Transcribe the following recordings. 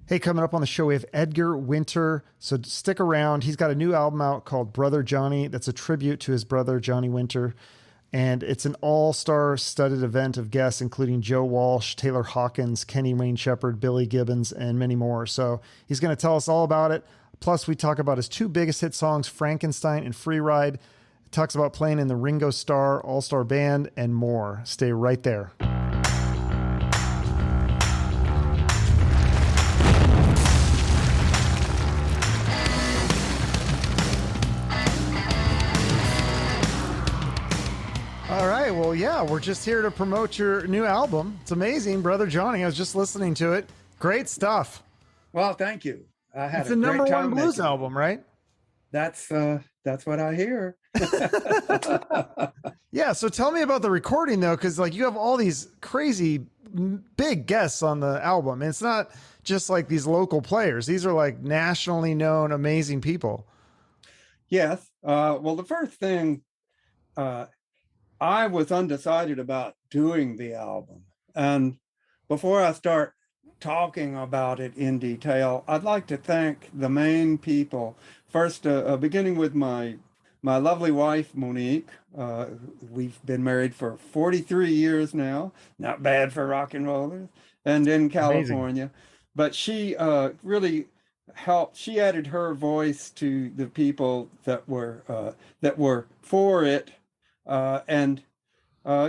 Hey, coming up on the show, we have Edgar Winter. So stick around. He's got a new album out called Brother Johnny that's a tribute to his brother, Johnny Winter. And it's an all-star studded event of guests, including Joe Walsh, Taylor Hawkins, Kenny Wayne Shepherd, Billy Gibbons, and many more. So he's going to tell us all about it. Plus, we talk about his two biggest hit songs, Frankenstein and Free Ride. It talks about playing in the Ringo Starr All-Star Band and more. Stay right there. All right. Well, yeah, we're just here to promote your new album. It's amazing, Brother Johnny. I was just listening to it. Great stuff. Well, thank you. I had It's a the great number time one blues making it. album, right? That's what I hear. Yeah. So tell me about the recording, though, because like you have all these crazy big guests on the album. And it's not just like these local players. These are like nationally known, amazing people. Yes. Well, the first thing, I was undecided about doing the album. And before I start talking about it in detail, I'd like to thank the main people. First, beginning with my lovely wife, Monique. We've been married for 43 years now. Not bad for rock and rollers. And in California. Amazing. But she really helped. She added her voice to the people that were for it. And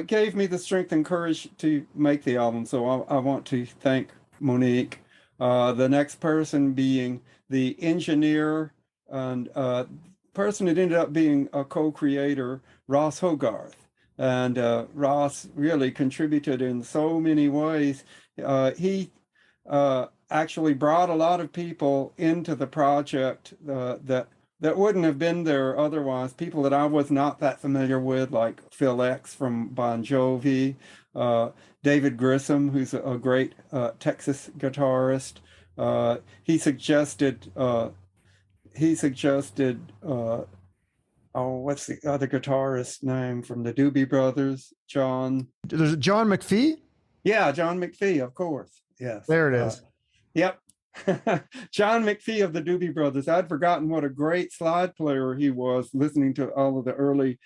gave me the strength and courage to make the album. So I want to thank Monique. The next person being the engineer and person that ended up being a co-creator, Ross Hogarth. And Ross really contributed in so many ways. He actually brought a lot of people into the project that wouldn't have been there otherwise. People that I was not that familiar with, like Phil X from Bon Jovi, David Grissom, who's a great Texas guitarist. He suggested, what's the other guitarist's name from the Doobie Brothers? There's John McPhee. Yeah, John McPhee, of course. Yes. There it is. Yep. John McPhee of the Doobie Brothers. I'd forgotten what a great slide player he was, listening to all of the early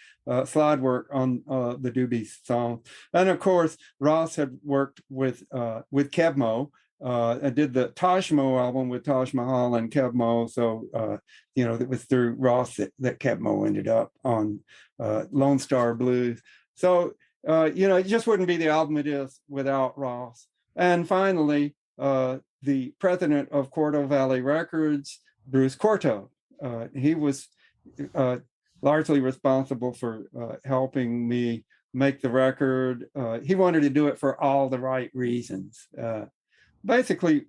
slide work on the Doobie song. And of course, Ross had worked with Kebmo. I did the Taj Mo album with Taj Mahal and Kebmo. So, it was through Ross that Kebmo ended up on Lone Star Blues. So, it just wouldn't be the album it is without Ross. And finally, the president of Cordo Valley Records, Bruce Corto. He was largely responsible for helping me make the record. He wanted to do it for all the right reasons. Basically,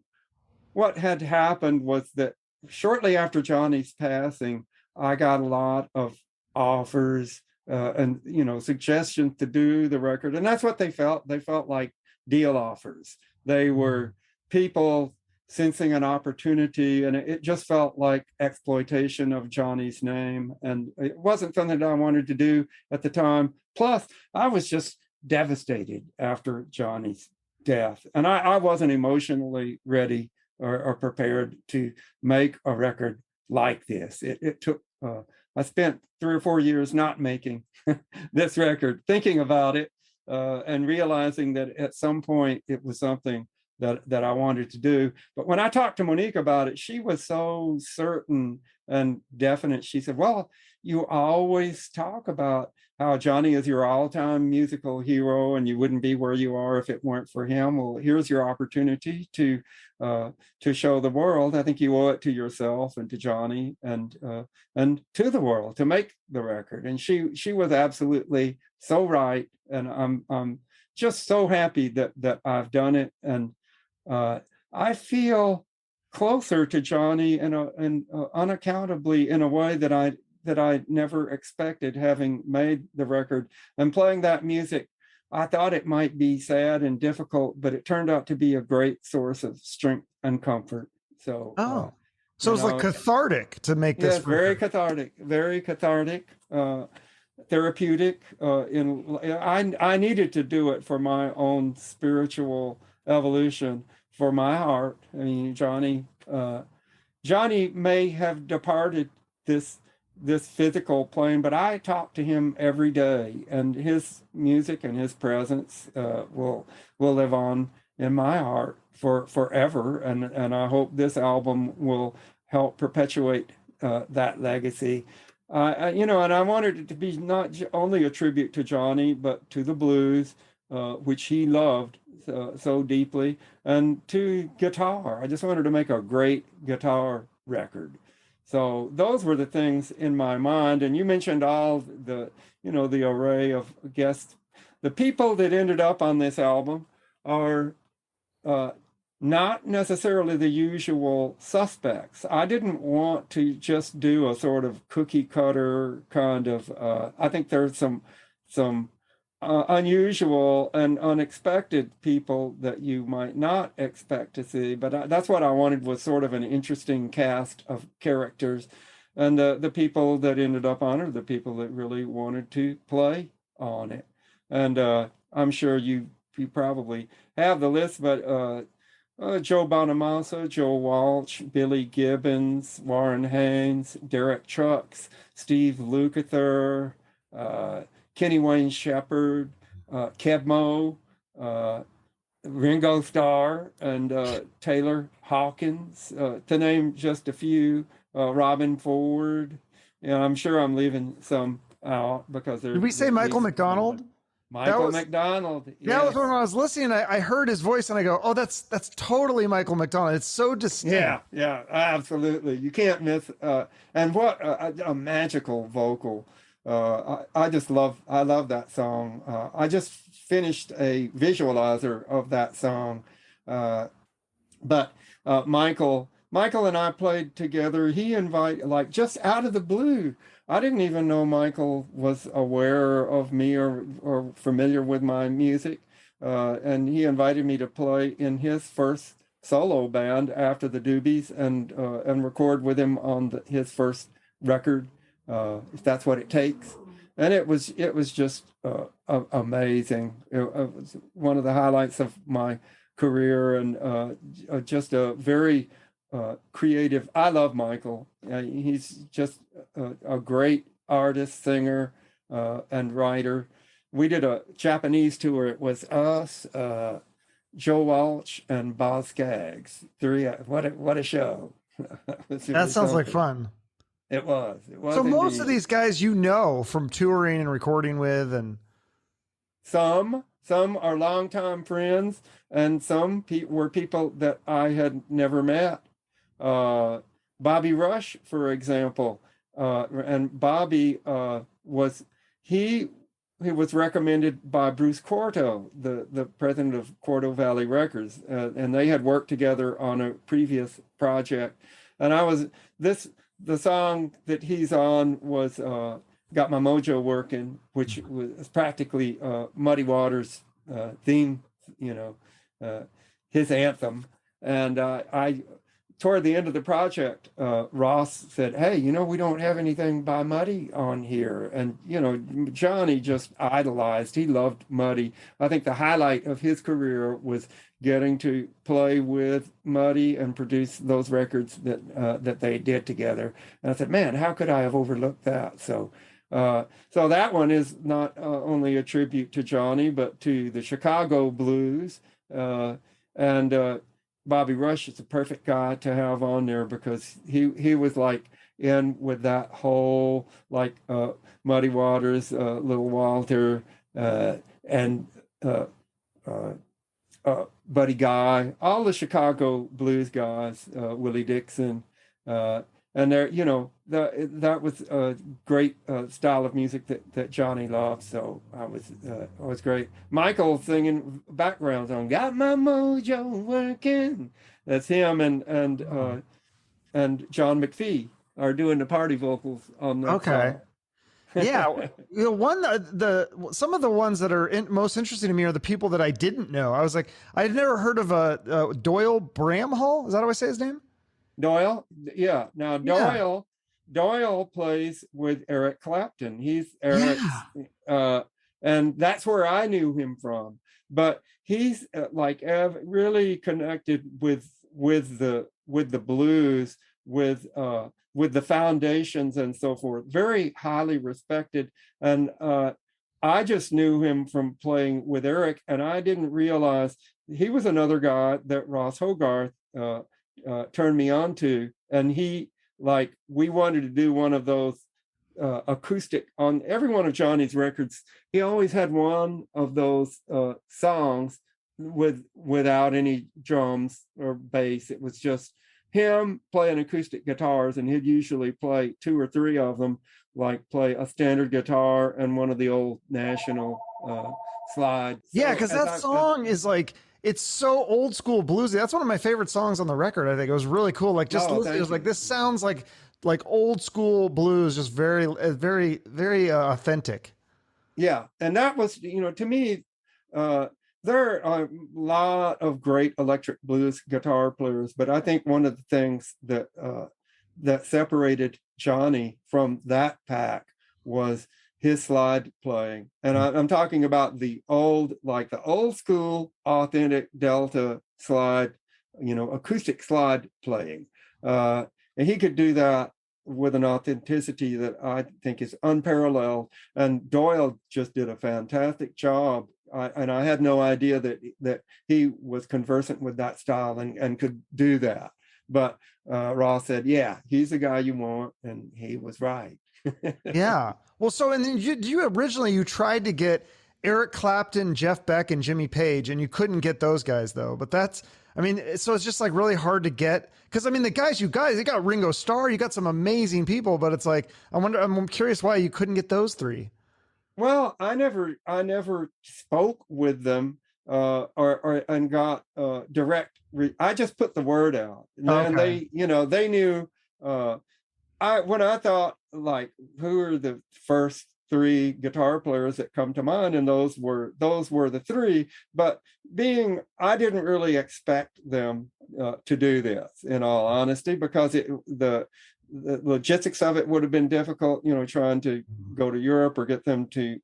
what had happened was that shortly after Johnny's passing, I got a lot of offers and suggestions to do the record. And that's what they felt. They felt like deal offers. They were people sensing an opportunity, and it just felt like exploitation of Johnny's name. And it wasn't something that I wanted to do at the time. Plus, I was just devastated after Johnny's death. And I wasn't emotionally ready or prepared to make a record like this. It took, I spent 3 or 4 years not making this record, thinking about it, and realizing that at some point it was something that I wanted to do. But when I talked to Monique about it, she was so certain and definite. She said, well, you always talk about how Johnny is your all-time musical hero and you wouldn't be where you are if it weren't for him. Well, here's your opportunity to show the world. I think you owe it to yourself and to Johnny and to the world to make the record. And she was absolutely so right. And I'm just so happy that I've done it. And I feel closer to Johnny and unaccountably in a way that I never expected, having made the record and playing that music. I thought it might be sad and difficult, but it turned out to be a great source of strength and comfort. So, so it's like cathartic to make this. Yes, very cathartic, therapeutic. I needed to do it for my own spiritual evolution for my heart. I mean, Johnny may have departed this physical plane, but I talk to him every day, and his music and his presence will live on in my heart for forever. And I hope this album will help perpetuate that legacy. And I wanted it to be not only a tribute to Johnny, but to the blues, which he loved so deeply, and to guitar. I just wanted to make a great guitar record. So those were the things in my mind. And you mentioned all the array of guests. The people that ended up on this album are uh, not necessarily the usual suspects. I didn't want to just do a sort of cookie cutter kind of. I think there's some unusual and unexpected people that you might not expect to see. But that's what I wanted, was sort of an interesting cast of characters, and the people that ended up on it are the people that really wanted to play on it. And I'm sure you probably have the list, but Joe Bonamassa, Joe Walsh, Billy Gibbons, Warren Haynes, Derek Trucks, Steve Lukather, Kenny Wayne Shepherd, Keb' Mo', Ringo Starr, and Taylor Hawkins, to name just a few. Robin Ford. I'm sure I'm leaving some out because they're. Did we say Michael McDonald? Michael McDonald. That was Yes. when I was listening. I heard his voice and I go, "Oh, that's totally Michael McDonald." It's so distinct. Yeah, absolutely. You can't miss. And what a magical vocal. I love that song. I just finished a visualizer of that song. But Michael and I played together. He invited, like, just out of the blue. I didn't even know Michael was aware of me or familiar with my music. And he invited me to play in his first solo band after the Doobies, and record with him on his first record, if that's what it takes. And it was just amazing. It was one of the highlights of my career, and just a very creative. I love Michael. He's just a great artist, singer, and writer. We did a Japanese tour. It was us, Joe Walsh, and Boz Skaggs. Three. What a show! That sounds like fun. It was. It was. So most indeed. of these guys you know from touring and recording with, and Some are longtime friends, and some were people that I had never met. Bobby Rush, for example, and Bobby he was recommended by Bruce Corto, the president of Corto Valley Records, and they had worked together on a previous project. And the song that he's on was Got My Mojo Working, which was practically Muddy Waters' theme, his anthem. And I toward the end of the project, Ross said, "Hey, we don't have anything by Muddy on here." And, Johnny just idolized. He loved Muddy. I think the highlight of his career was getting to play with Muddy and produce those records that they did together. And I said, man, how could I have overlooked that? So that one is not only a tribute to Johnny, but to the Chicago blues. And Bobby Rush is the perfect guy to have on there, because he was like in with that whole, like, Muddy Waters, Little Walter, and Buddy Guy, all the Chicago blues guys, Willie Dixon, and there, that was a great style of music that Johnny loved. So I was great. Michael singing backgrounds on "Got My Mojo Working." That's him, and John McPhee are doing the party vocals on that okay. song. Yeah, some of the ones that are most interesting to me are the people that I didn't know. I was like, I'd never heard of Doyle Bramhall. Is that how I say his name? Doyle, yeah. Now Doyle plays with Eric Clapton. He's Eric's, and that's where I knew him from. but he's really connected with the blues, with the foundations and so forth. Very highly respected, and I just knew him from playing with Eric, and I didn't realize he was another guy that Ross Hogarth turned me on to, and we wanted to do one of those acoustic on every one of Johnny's records. He always had one of those songs without any drums or bass. It was just him playing acoustic guitars, and he'd usually play 2 or 3 of them, like play a standard guitar and one of the old National slides. Yeah, because that song is like, it's so old school bluesy. That's one of my favorite songs on the record. I think it was really cool. Like just listen, it was like, this sounds like old school blues, just very, very, very authentic. Yeah, and that was, to me, there are a lot of great electric blues guitar players, but I think one of the things that that separated Johnny from that pack was his slide playing. And I'm talking about the old school, authentic Delta slide, acoustic slide playing. And he could do that with an authenticity that I think is unparalleled. And Doyle just did a fantastic job. And I had no idea that he was conversant with that style and could do that. But Ross said, yeah, he's the guy you want. And he was right. Yeah. Well, so, and then you originally tried to get Eric Clapton, Jeff Beck, and Jimmy Page, and you couldn't get those guys though. But so it's just like really hard to get, because the guys you got Ringo Starr, you got some amazing people, but it's like, I'm curious why you couldn't get those 3. Well, I never spoke with them and got direct. I just put the word out, and they knew. When I thought, like, who are the first 3 guitar players that come to mind, and those were the 3. But I didn't really expect them to do this, in all honesty, because the logistics of it would have been difficult, trying to go to Europe or get them to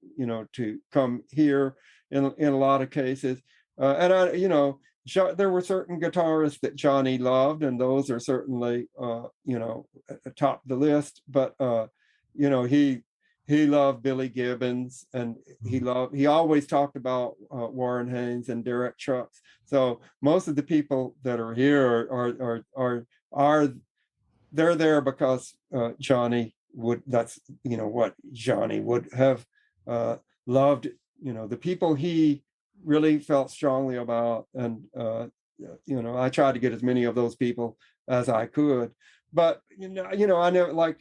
come here in a lot of cases. And there were certain guitarists that Johnny loved, and those are certainly top the list. But he loved Billy Gibbons, and he always talked about Warren Haynes and Derek Trucks. So most of the people that are here are they're there because Johnny would. That's what Johnny would have loved. The people he really felt strongly about, and I tried to get as many of those people as I could. But I never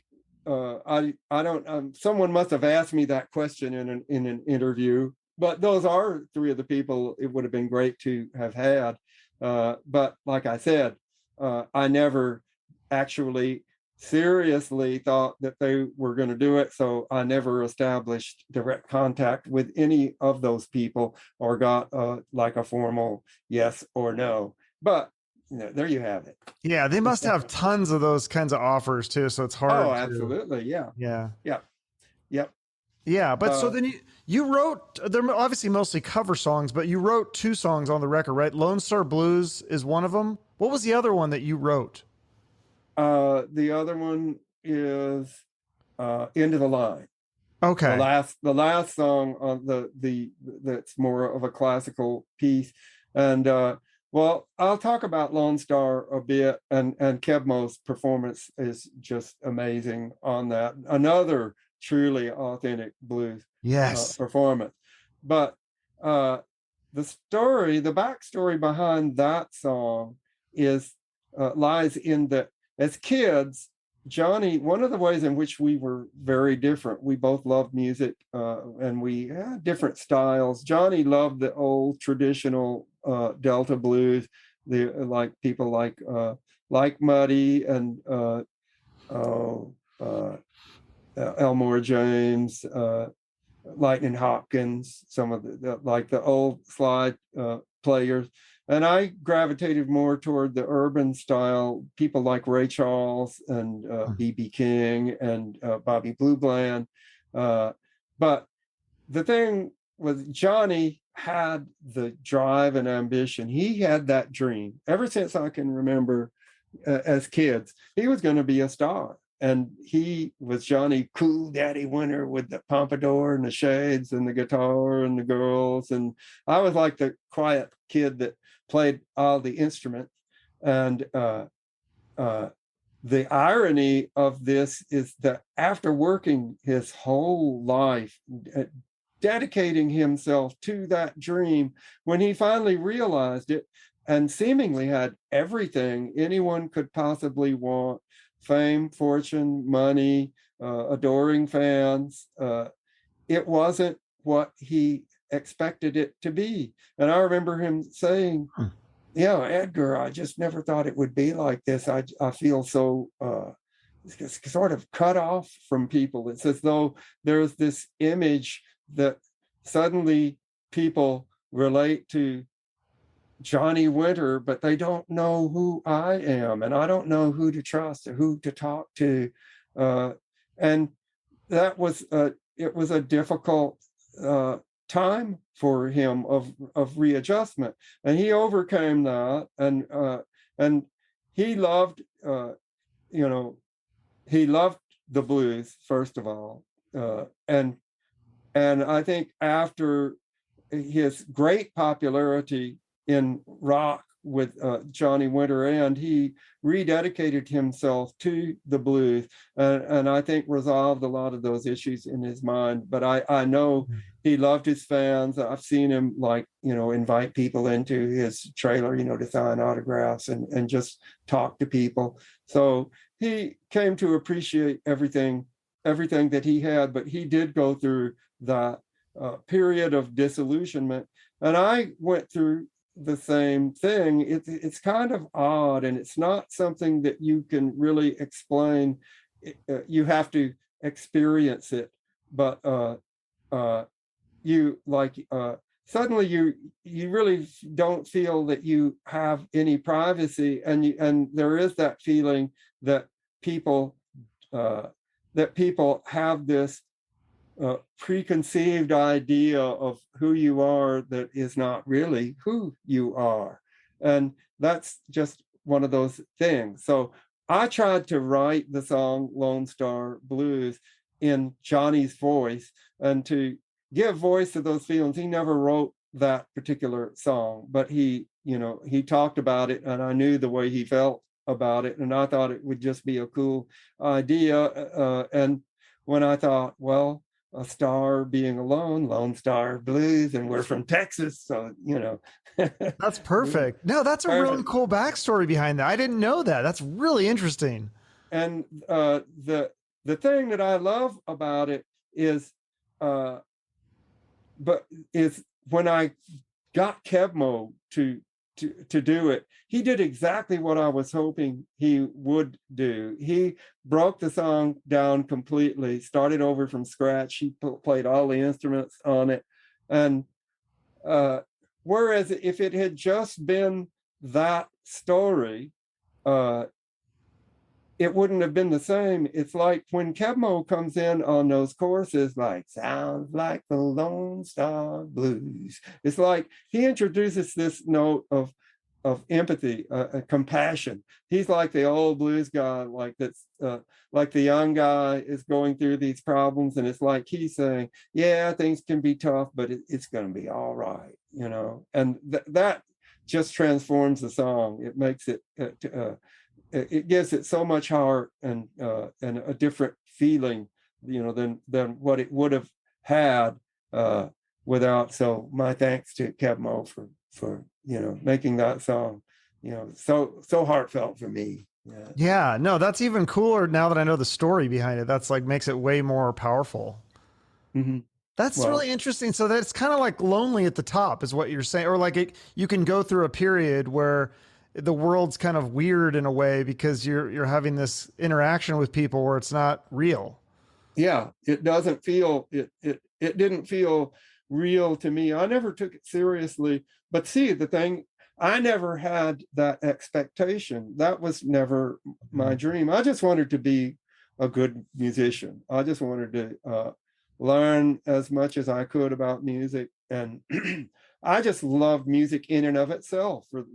I don't. Someone must have asked me that question in an interview. But those are 3 of the people it would have been great to have had. But like I said, I never actually seriously thought that they were going to do it. So I never established direct contact with any of those people or got like a formal yes or no. But there you have it. Yeah, they must have tons of those kinds of offers too. So it's hard. Oh, absolutely. Yeah. Yeah. Yeah. Yep. Yeah. But so then you wrote, they're obviously mostly cover songs, but you wrote 2 songs on the record, right? Lone Star Blues is one of them. What was the other one that you wrote? The other one is End of the Line. Okay. The last song on that's more of a classical piece. And well, I'll talk about Lone Star a bit, and Kebmo's performance is just amazing on that. Another truly authentic blues performance. But the backstory behind that song lies in that as kids, Johnny, one of the ways in which we were very different, we both loved music and we had different styles. Johnny loved the old traditional Delta blues, people like Muddy and Elmore James, Lightning Hawkins, some of the old slide players. And I gravitated more toward the urban style, people like Ray Charles and B.B. King and Bobby Blue Bland. But the thing with Johnny had the drive and ambition. He had that dream ever since I can remember as kids. He was going to be a star. And he was Johnny Cool Daddy Winter with the pompadour and the shades and the guitar and the girls. And I was like the quiet kid that played all the instruments. And the irony of this is that after working his whole life, dedicating himself to that dream, when he finally realized it and seemingly had everything anyone could possibly want, fame, fortune, money, adoring fans, it wasn't what he expected it to be. And I remember him saying, yeah, Edgar, I just never thought it would be like this. I feel so sort of cut off from people. It's as though there's this image that suddenly people relate to Johnny Winter, but they don't know who I am, and I don't know who to trust or who to talk to. And that was it was a difficult time for him of readjustment, and he overcame that. And he loved he loved the blues first of all, and I think after his great popularity in rock with Johnny Winter, and he rededicated himself to the blues, and I think resolved a lot of those issues in his mind. But I know he loved his fans. I've seen him invite people into his trailer, to sign autographs and just talk to people. So he came to appreciate everything that he had, but he did go through that period of disillusionment. And I went through the same thing. It's kind of odd, and it's not something that you can really explain. You have to experience it. But suddenly you really don't feel that you have any privacy, and there is that feeling that people have this preconceived idea of who you are that is not really who you are. And that's just one of those things. So I tried to write the song Lone Star Blues in Johnny's voice and to give voice to those feelings. He never wrote that particular song, but he talked about it, and I knew the way he felt about it, and I thought it would just be a cool idea. And when I thought, well, a star being alone, Lone Star Blues, and we're from Texas, so That's perfect. No, that's a really cool backstory behind that. I didn't know that. That's really interesting. And the thing that I love about it is when I got Kevmo to do it, he did exactly what I was hoping he would do. He broke the song down completely, started over from scratch. He played all the instruments on it. And whereas if it had just been that story, it wouldn't have been the same. It's like when Kevmo comes in on those choruses, like, sounds like the Lone Star Blues. It's like he introduces this note of empathy, compassion. He's like the old blues guy, like that's like the young guy is going through these problems, and it's like he's saying, yeah, things can be tough, but it's going to be all right, and that just transforms the song. It makes it it gives it so much heart and a different feeling, than what it would have had without. So my thanks to Kevmo for making that song, so heartfelt for me. Yeah, no, that's even cooler now that I know the story behind it. That's like makes it way more powerful. Mm-hmm. That's really interesting. So that's kind of like lonely at the top is what you're saying, or like you can go through a period where the world's kind of weird in a way because you're having this interaction with people where it's not real. Yeah, it doesn't feel it didn't feel real to me. I never took it seriously. But see, the thing, I never had that expectation. That was never my dream. I just wanted to be a good musician. I just wanted to learn as much as I could about music. And I just love music in and of itself, for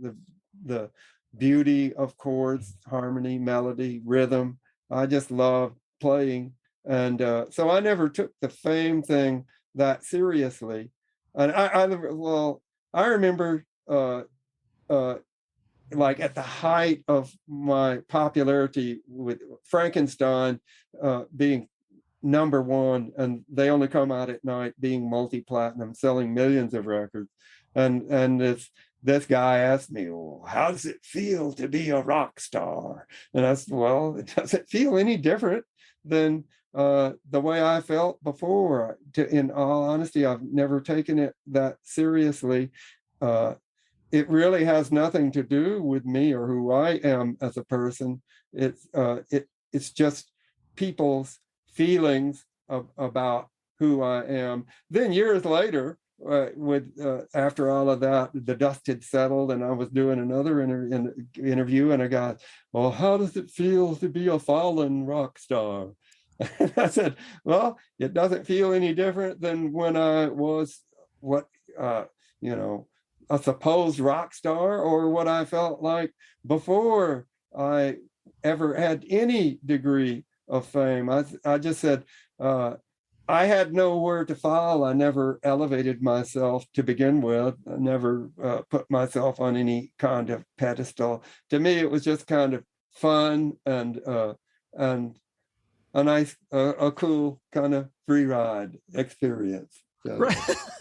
the beauty of chords, harmony, melody, rhythm. I just love playing. And so I never took the fame thing that seriously. And well, I remember uh, like at the height of my popularity with Frankenstein being #1, and they only come out at night, being multi-platinum, selling millions of records. And this guy asked me, well, how does it feel to be a rock star? And I said, well, it doesn't feel any different than the way I felt before. In all honesty, I've never taken it that seriously. It really has nothing to do with me or who I am as a person. It's just people's feelings about who I am. Then years later, after all of that, the dust had settled, and I was doing another interview, and a guy, well, how does it feel to be a fallen rock star? And I said, well, it doesn't feel any different than when I was what you know a supposed rock star, or what I felt like before I ever had any degree of fame. I just said, I had nowhere to fall. I never elevated myself to begin with. I never put myself on any kind of pedestal. To me, it was just kind of fun and a nice, a cool kind of free ride experience. So, Right.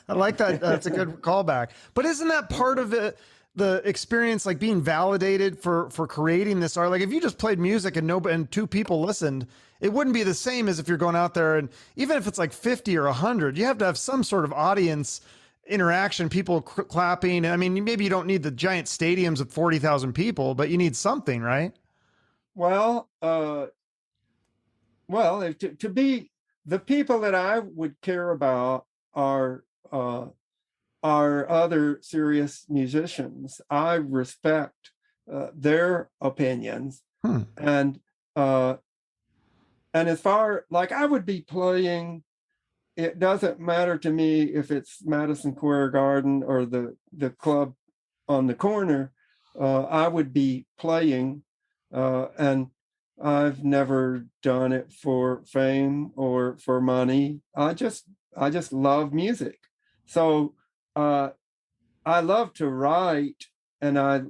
I like that. That's a good callback. But isn't that part of it? The experience, like being validated for creating this art. Like if you just played music and and 2 people listened, it wouldn't be the same as if you're going out there, and even if it's like 50 or 100, you have to have some sort of audience interaction, people clapping. I mean, maybe you don't need the giant stadiums of 40,000 people, but you need something, right? well, to be the people that I would care about are other serious musicians. I respect their opinions, Hmm. and as far like I would be playing, it doesn't matter to me if it's Madison Square Garden or the club on the corner. I would be playing, and I've never done it for fame or for money. I just love music. So I love to write, and I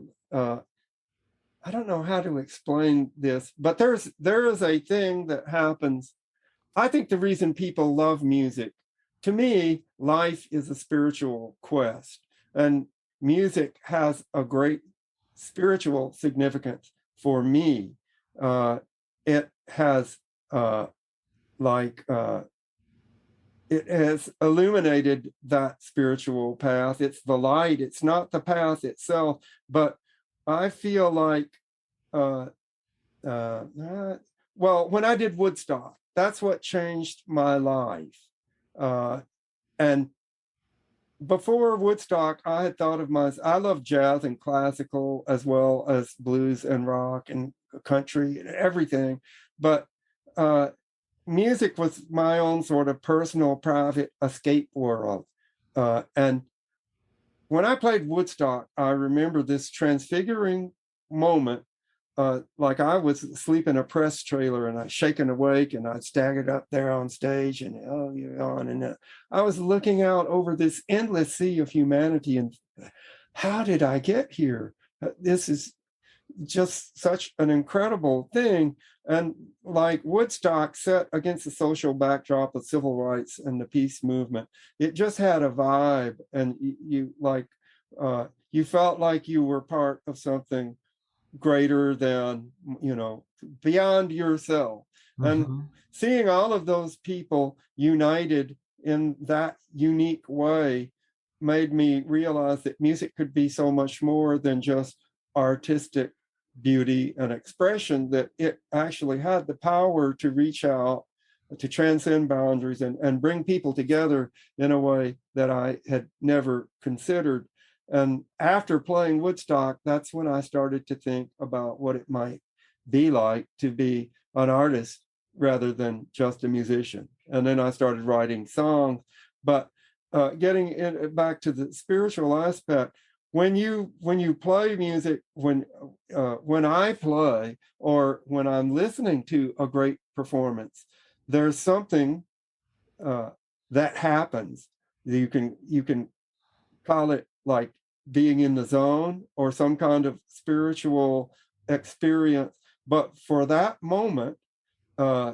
don't know how to explain this, but there is a thing that happens. I think the reason people love music, to me, life is a spiritual quest, and music has a great spiritual significance for me. It has like it has illuminated that spiritual path. It's the light. It's not the path itself, but I feel like uh, uh, well, when I did Woodstock, that's what changed my life. And before Woodstock, I had thought of myself, I love jazz and classical as well as blues and rock and country and everything. But uh, music was my own sort of personal, private escape world. And when I played Woodstock, I remember this transfiguring moment. Like I was asleep in a press trailer, and I shaken awake, and I staggered up there on stage, and oh, you're on, and I was looking out over this endless sea of humanity, and how did I get here? This is just such an incredible thing. And like Woodstock, set against the social backdrop of civil rights and the peace movement, it just had a vibe, and you felt like you were part of something greater than, beyond yourself. And Mm-hmm. seeing all of those people united in that unique way made me realize that music could be so much more than just artistic beauty and expression, that it actually had the power to reach out, to transcend boundaries, and bring people together in a way that I had never considered. And after playing Woodstock, that's when I started to think about what it might be like to be an artist rather than just a musician. And then I started writing songs. But getting it back to the spiritual aspect, when you play music, when I play or when I'm listening to a great performance, there's something uh, that happens. You can call it like being in the zone or some kind of spiritual experience, but for that moment, uh,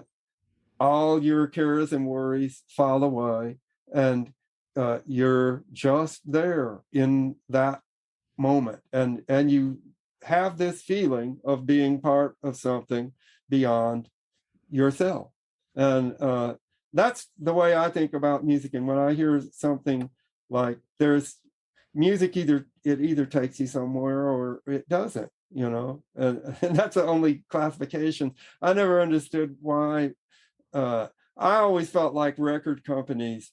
all your cares and worries fall away, and you're just there in that moment, and you have this feeling of being part of something beyond yourself. And that's the way I think about music. And when I hear something like, there's music, it either takes you somewhere or it doesn't, and that's the only classification. I never understood why. I always felt like record companies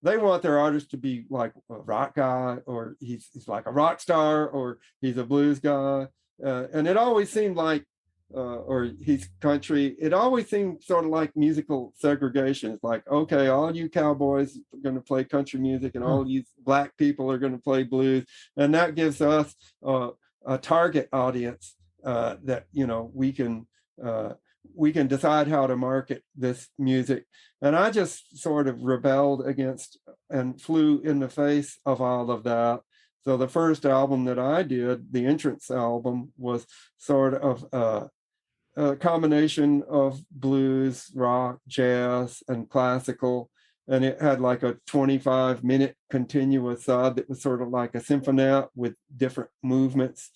they want their artist to be like a rock guy, or he's like a rock star, or he's a blues guy. And it always seemed like, or he's country. It always seemed sort of like musical segregation. It's like, okay, all you cowboys are going to play country music, and all you black people are going to play blues. And that gives us a target audience that, we can decide how to market this music. And I just sort of rebelled against and flew in the face of all of that. So the first album that I did, the Entrance album, was sort of a combination of blues, rock, jazz, and classical. And it had like a 25-minute continuous side that was sort of like a symphonette with different movements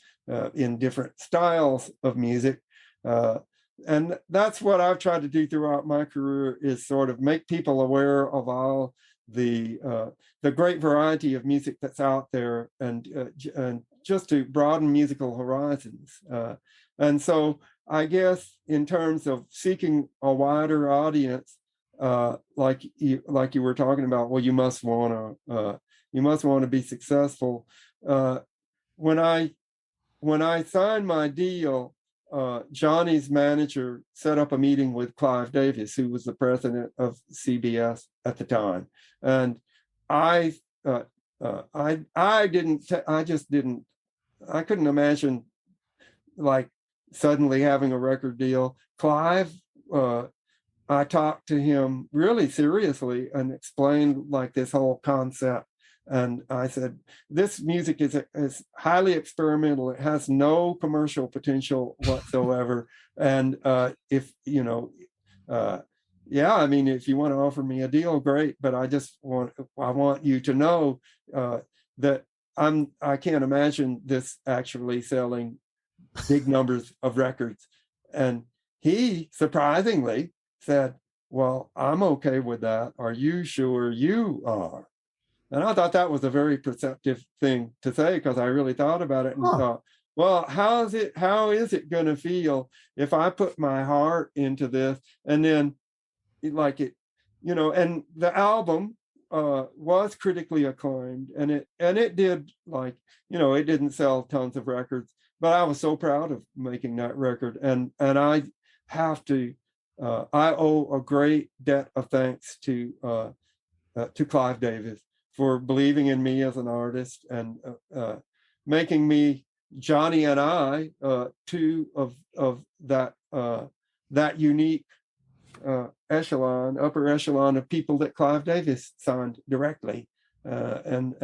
in different styles of music. And that's what I've tried to do throughout my career, is sort of make people aware of all the great variety of music that's out there, and just to broaden musical horizons. And so I guess in terms of seeking a wider audience, like you were talking about, well, you must want to be successful. When I signed my deal, Johnny's manager set up a meeting with Clive Davis, who was the president of CBS at the time, and I couldn't imagine like suddenly having a record deal. Clive, I talked to him really seriously and explained like this whole concept. And I said, this music is highly experimental. It has no commercial potential whatsoever. And if if you want to offer me a deal, great. But I want you to know that I can't imagine this actually selling big numbers of records. And he surprisingly said, well, I'm okay with that. Are you sure you are? And I thought that was a very perceptive thing to say, because I really thought about it and thought, well, how is it going to feel if I put my heart into this, and then and the album was critically acclaimed, and it did, it didn't sell tons of records, but I was so proud of making that record. And I owe a great debt of thanks to Clive Davis for believing in me as an artist, and making me, Johnny and I, two of that unique upper echelon of people that Clive Davis signed directly. And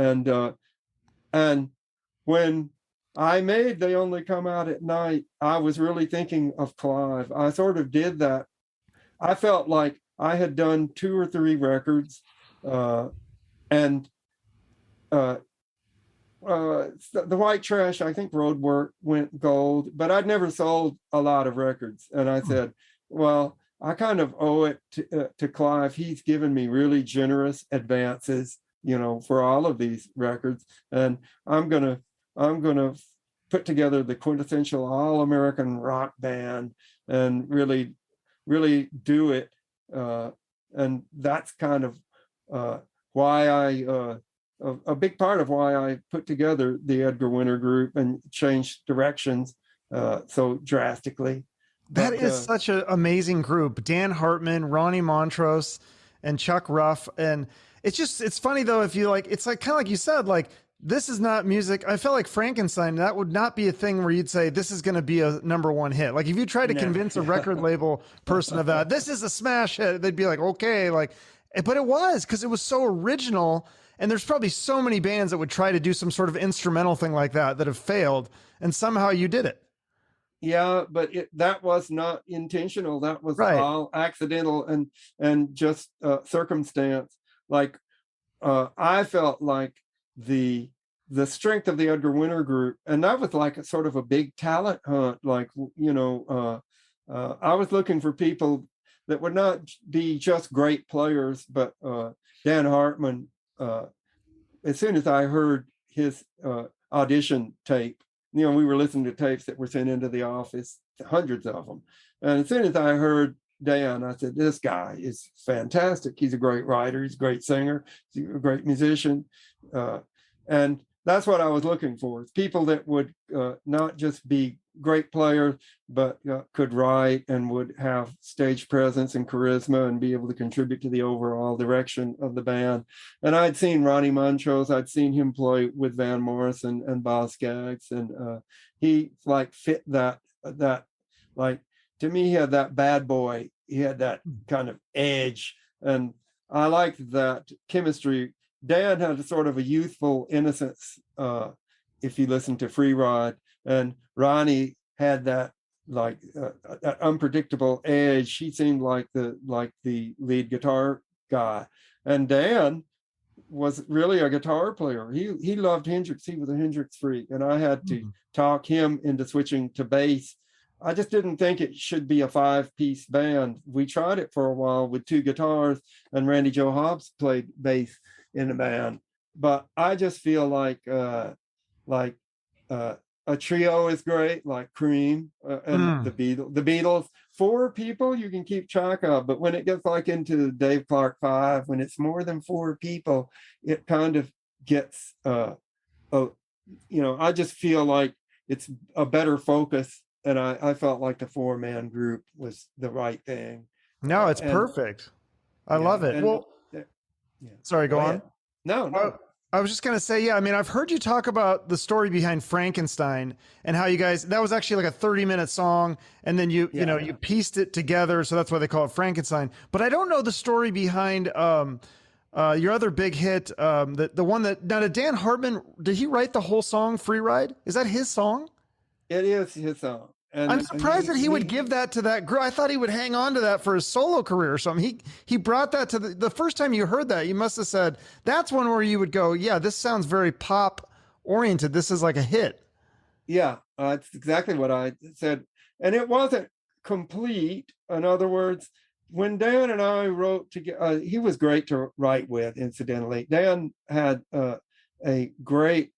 when I made They Only Come Out at Night, I was really thinking of Clive. I sort of did that. I felt like I had done 2 or 3 records, and the White Trash, I think Roadwork, went gold, but I'd never sold a lot of records. And I said, well, I kind of owe it to Clive. He's given me really generous advances, for all of these records. And I'm gonna put together the quintessential all-American rock band and really, really do it. And that's kind of why a big part of why I put together the Edgar Winter group and changed directions so drastically. That is such an amazing group. Dan Hartman, Ronnie Montrose, and Chuck Ruff. And It's funny though, if you like, it's like kind of like you said, like this is not music. I felt like Frankenstein, that would not be a thing where you'd say this is going to be a number one hit. Like if you try to No. convince a record label person of that, this is a smash hit, they'd be like, okay, like, but it was because it was so original. And there's probably so many bands that would try to do some sort of instrumental thing like that have failed. And somehow you did it. Yeah, but that was not intentional. That was Right. all accidental and just circumstance. Like I felt like the strength of the Edgar Winter group, and that was like a sort of a big talent hunt. Like I was looking for people that would not be just great players, but Dan Hartman. As soon as I heard his audition tape, we were listening to tapes that were sent into the office, hundreds of them. And as soon as I heard Dan, I said, this guy is fantastic. He's a great writer. He's a great singer. He's a great musician. And that's what I was looking for. It's people that would not just be great players, but could write and would have stage presence and charisma and be able to contribute to the overall direction of the band. And I'd seen Ronnie Montrose. I'd seen him play with Van Morrison and Boz Scaggs, and he like fit that like, to me, he had that bad boy. He had that kind of edge, and I liked that chemistry. Dan had a sort of a youthful innocence, if you listen to Free Ride, and Ronnie had that like that unpredictable edge. He seemed like the lead guitar guy, and Dan was really a guitar player. He loved Hendrix. He was a Hendrix freak, and I had to talk him into switching to bass. I just didn't think it should be a 5-piece band. We tried it for a while with 2 guitars, and Randy Joe Hobbs played bass in the band. But I just feel like a trio is great, like Cream and the Beatles. 4 people you can keep track of, but when it gets like into Dave Clark 5, when it's more than 4 people, it kind of gets I just feel like it's a better focus, and I felt like the 4-man group was the right thing. No, it's perfect. I love it. Well, sorry, go on. No. I was just going to say, yeah, I mean, I've heard you talk about the story behind Frankenstein and how you guys, that was actually like a 30-minute song. And then you pieced it together. So that's why they call it Frankenstein. But I don't know the story behind your other big hit, the one that, now did Dan Hartman, did he write the whole song Free Ride? Is that his song? It is his song. And I'm surprised that he would give that to that girl. I thought he would hang on to that for his solo career or something. He brought that to the first time you heard that, you must have said, that's one where you would go, yeah, this sounds very pop oriented. This is like a hit. Yeah, it's exactly what I said. And it wasn't complete. In other words, when Dan and I wrote together, he was great to write with, incidentally. Dan had a great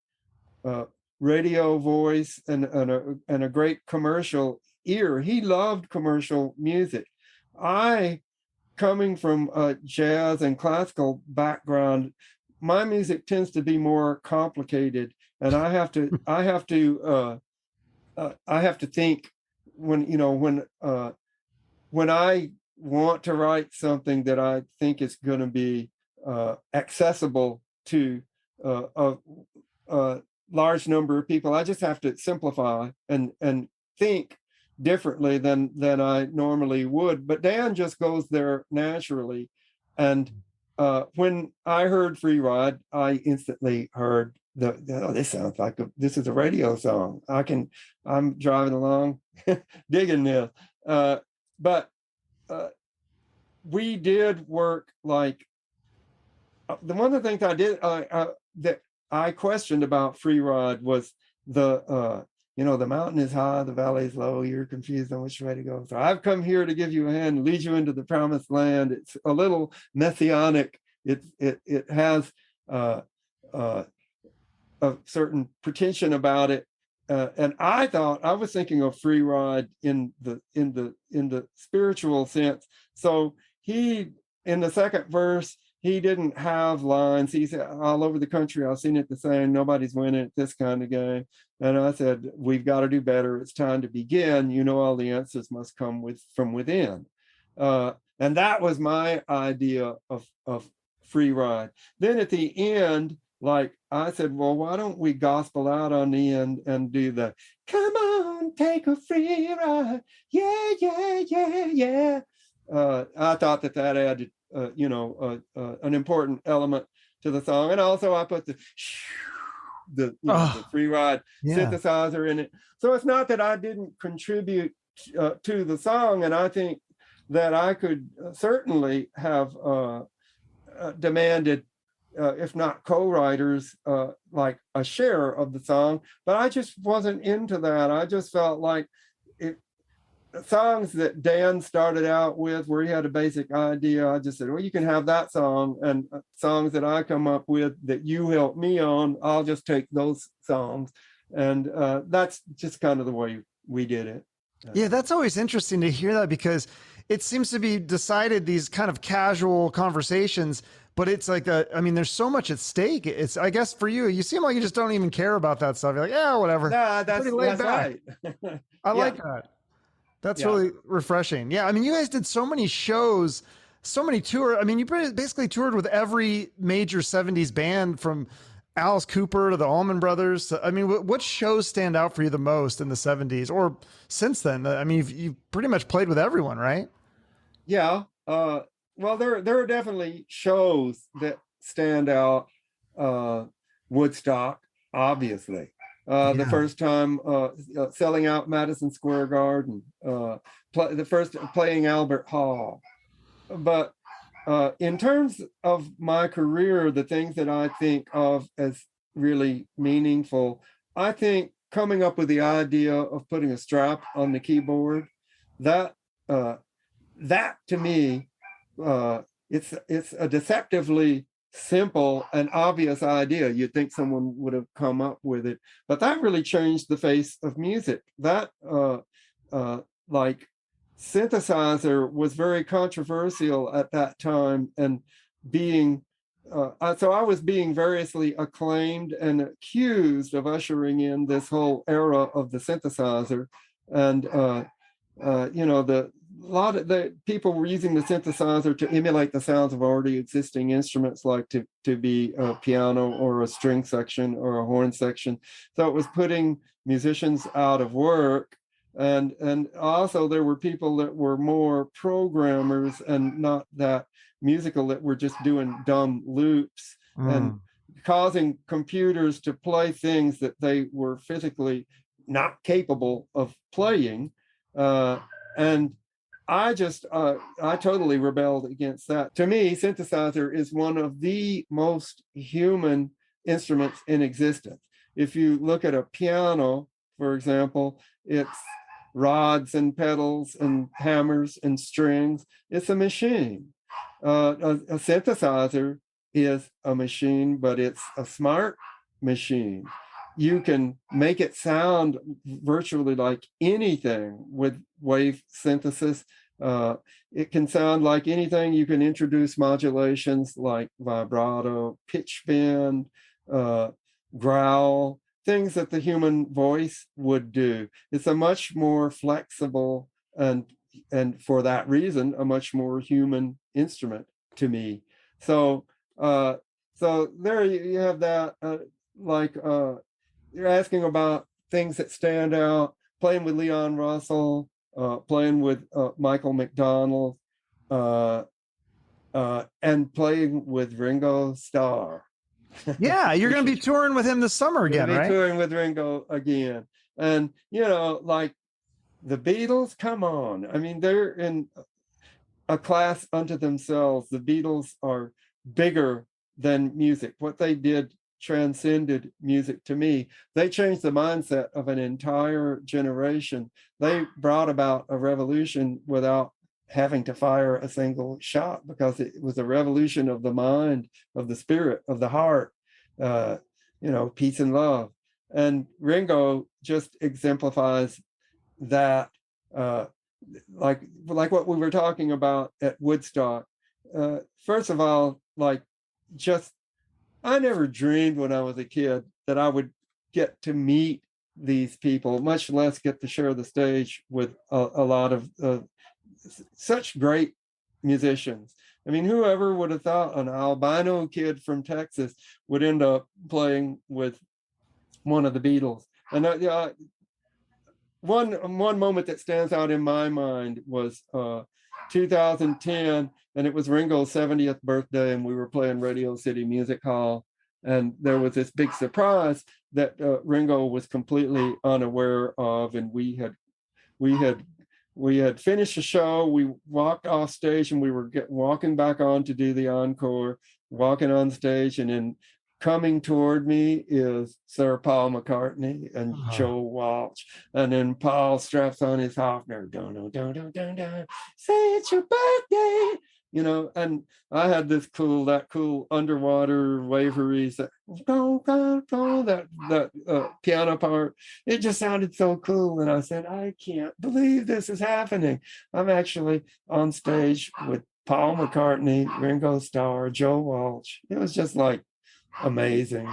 radio voice and a great commercial ear. He loved commercial music. I, coming from a jazz and classical background, my music tends to be more complicated, and I have to think when I want to write something that I think is going to be accessible to a large number of people, I just have to simplify and think differently than I normally would. But Dan just goes there naturally. And when I heard Free Ride, I instantly heard this sounds like this is a radio song. I'm driving along digging this. But we did work like one of the things I did that I questioned about Free Ride was the mountain is high, the valley is low, you're confused on which way to go. So I've come here to give you a hand and lead you into the promised land. It's a little messianic. It has a certain pretension about it. And I was thinking of Free Ride in the spiritual sense. So in the second verse, he didn't have lines. He said, all over the country, I've seen it the same. Nobody's winning at this kind of game. And I said, we've got to do better. It's time to begin. All the answers must come from within. And that was my idea of Free Ride. Then at the end, like I said, well, why don't we gospel out on the end and do the "Come on, take a free ride, yeah, yeah, yeah, yeah." I thought that added, an important element to the song, and also I put the free ride yeah. synthesizer in it. So it's not that I didn't contribute to the song, and I think that I could certainly have demanded, if not co-writers, like a share of the song, but I just wasn't into that. I just felt like songs that Dan started out with, where he had a basic idea, I just said, well, you can have that song, and songs that I come up with that you help me on, I'll just take those songs. And that's just kind of the way we did it. Yeah, that's always interesting to hear that, because it seems to be decided these kind of casual conversations, but it's like, there's so much at stake. It's, I guess for you, you seem like you just don't even care about that stuff. You're like, yeah, whatever. Nah, that's right. I like that. That's really refreshing. Yeah. I mean, you guys did so many shows, so many tours. I mean, you basically toured with every major 70s band, from Alice Cooper to the Allman Brothers. I mean, what shows stand out for you the most in the 70s or since then? I mean, you've pretty much played with everyone, right? Yeah. Well, there are definitely shows that stand out. Woodstock, obviously. The first time selling out Madison Square Garden, the first playing Albert Hall. But in terms of my career, the things that I think of as really meaningful, I think coming up with the idea of putting a strap on the keyboard, that to me, it's a deceptively simple and obvious idea. You'd think someone would have come up with it, but that really changed the face of music. That like synthesizer was very controversial at that time, and being so I was being variously acclaimed and accused of ushering in this whole era of the synthesizer. And a lot of the people were using the synthesizer to emulate the sounds of already existing instruments, like to be a piano or a string section or a horn section. So it was putting musicians out of work. And also there were people that were more programmers and not that musical, that were just doing dumb loops and causing computers to play things that they were physically not capable of playing. And I totally rebelled against that. To me, synthesizer is one of the most human instruments in existence. If you look at a piano, for example, it's rods and pedals and hammers and strings. It's a machine. A synthesizer is a machine, but it's a smart machine. You can make it sound virtually like anything with wave synthesis. It can sound like anything. You can introduce modulations like vibrato, pitch bend, growl, things that the human voice would do. It's a much more flexible and for that reason, a much more human instrument to me. So there you have that. You're asking about things that stand out. Playing with Leon Russell, playing with Michael McDonald, and playing with Ringo Starr. Yeah, you're going to be touring with him this summer again, right? Touring with Ringo again. And, like the Beatles, come on. I mean, they're in a class unto themselves. The Beatles are bigger than music. What they did transcended music to me. They changed the mindset of an entire generation. They brought about a revolution without having to fire a single shot, because it was a revolution of the mind, of the spirit, of the heart, peace and love. And Ringo just exemplifies that, like what we were talking about at Woodstock. First of all, I never dreamed when I was a kid that I would get to meet these people, much less get to share the stage with a lot of such great musicians. I mean, whoever would have thought an albino kid from Texas would end up playing with one of the Beatles? And one moment that stands out in my mind was 2010, and it was Ringo's 70th birthday, and we were playing Radio City Music Hall, and there was this big surprise that Ringo was completely unaware of, and we had finished the show. We walked off stage, and we were walking back on to do the encore, walking on stage, and then coming toward me is Sir Paul McCartney and Joe Walsh. And then Paul straps on his Hofner, don't, say it's your birthday, you know, and I had that cool underwater waveries, that piano part. It just sounded so cool. And I said, I can't believe this is happening. I'm actually on stage with Paul McCartney, Ringo Starr, Joe Walsh. It was just like amazing.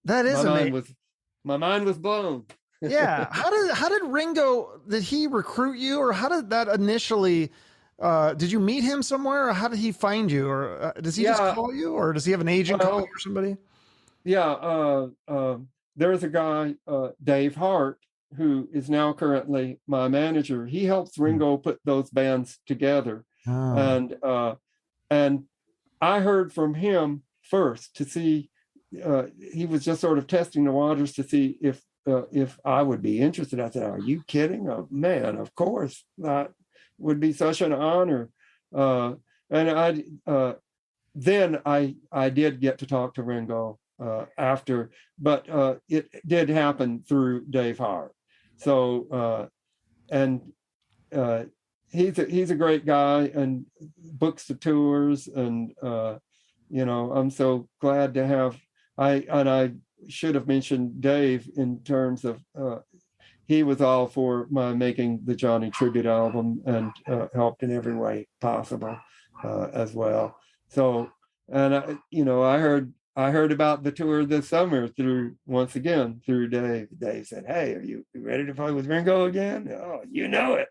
That is amazing. My mind was blown. Yeah. How did Ringo, did he recruit you, or how did that initially, did you meet him somewhere, or how did he find you, or does he just call you, or does he have an agent call you or somebody? Yeah. There's a guy, Dave Hart, who is now currently my manager. He helps Ringo put those bands together. And I heard from him first to see, he was just sort of testing the waters to see if I would be interested. I said, "Are you kidding? Oh, man, of course, that would be such an honor." And then I did get to talk to Ringo after, but it did happen through Dave Hart. So he's a great guy and books the tours, and you know, I'm so glad to have. I should have mentioned Dave in terms of he was all for my making the Johnny tribute album, and helped in every way possible as well. So, and I heard about the tour this summer through Dave. Dave said, "Hey, are you ready to play with Ringo again?" Oh, you know it.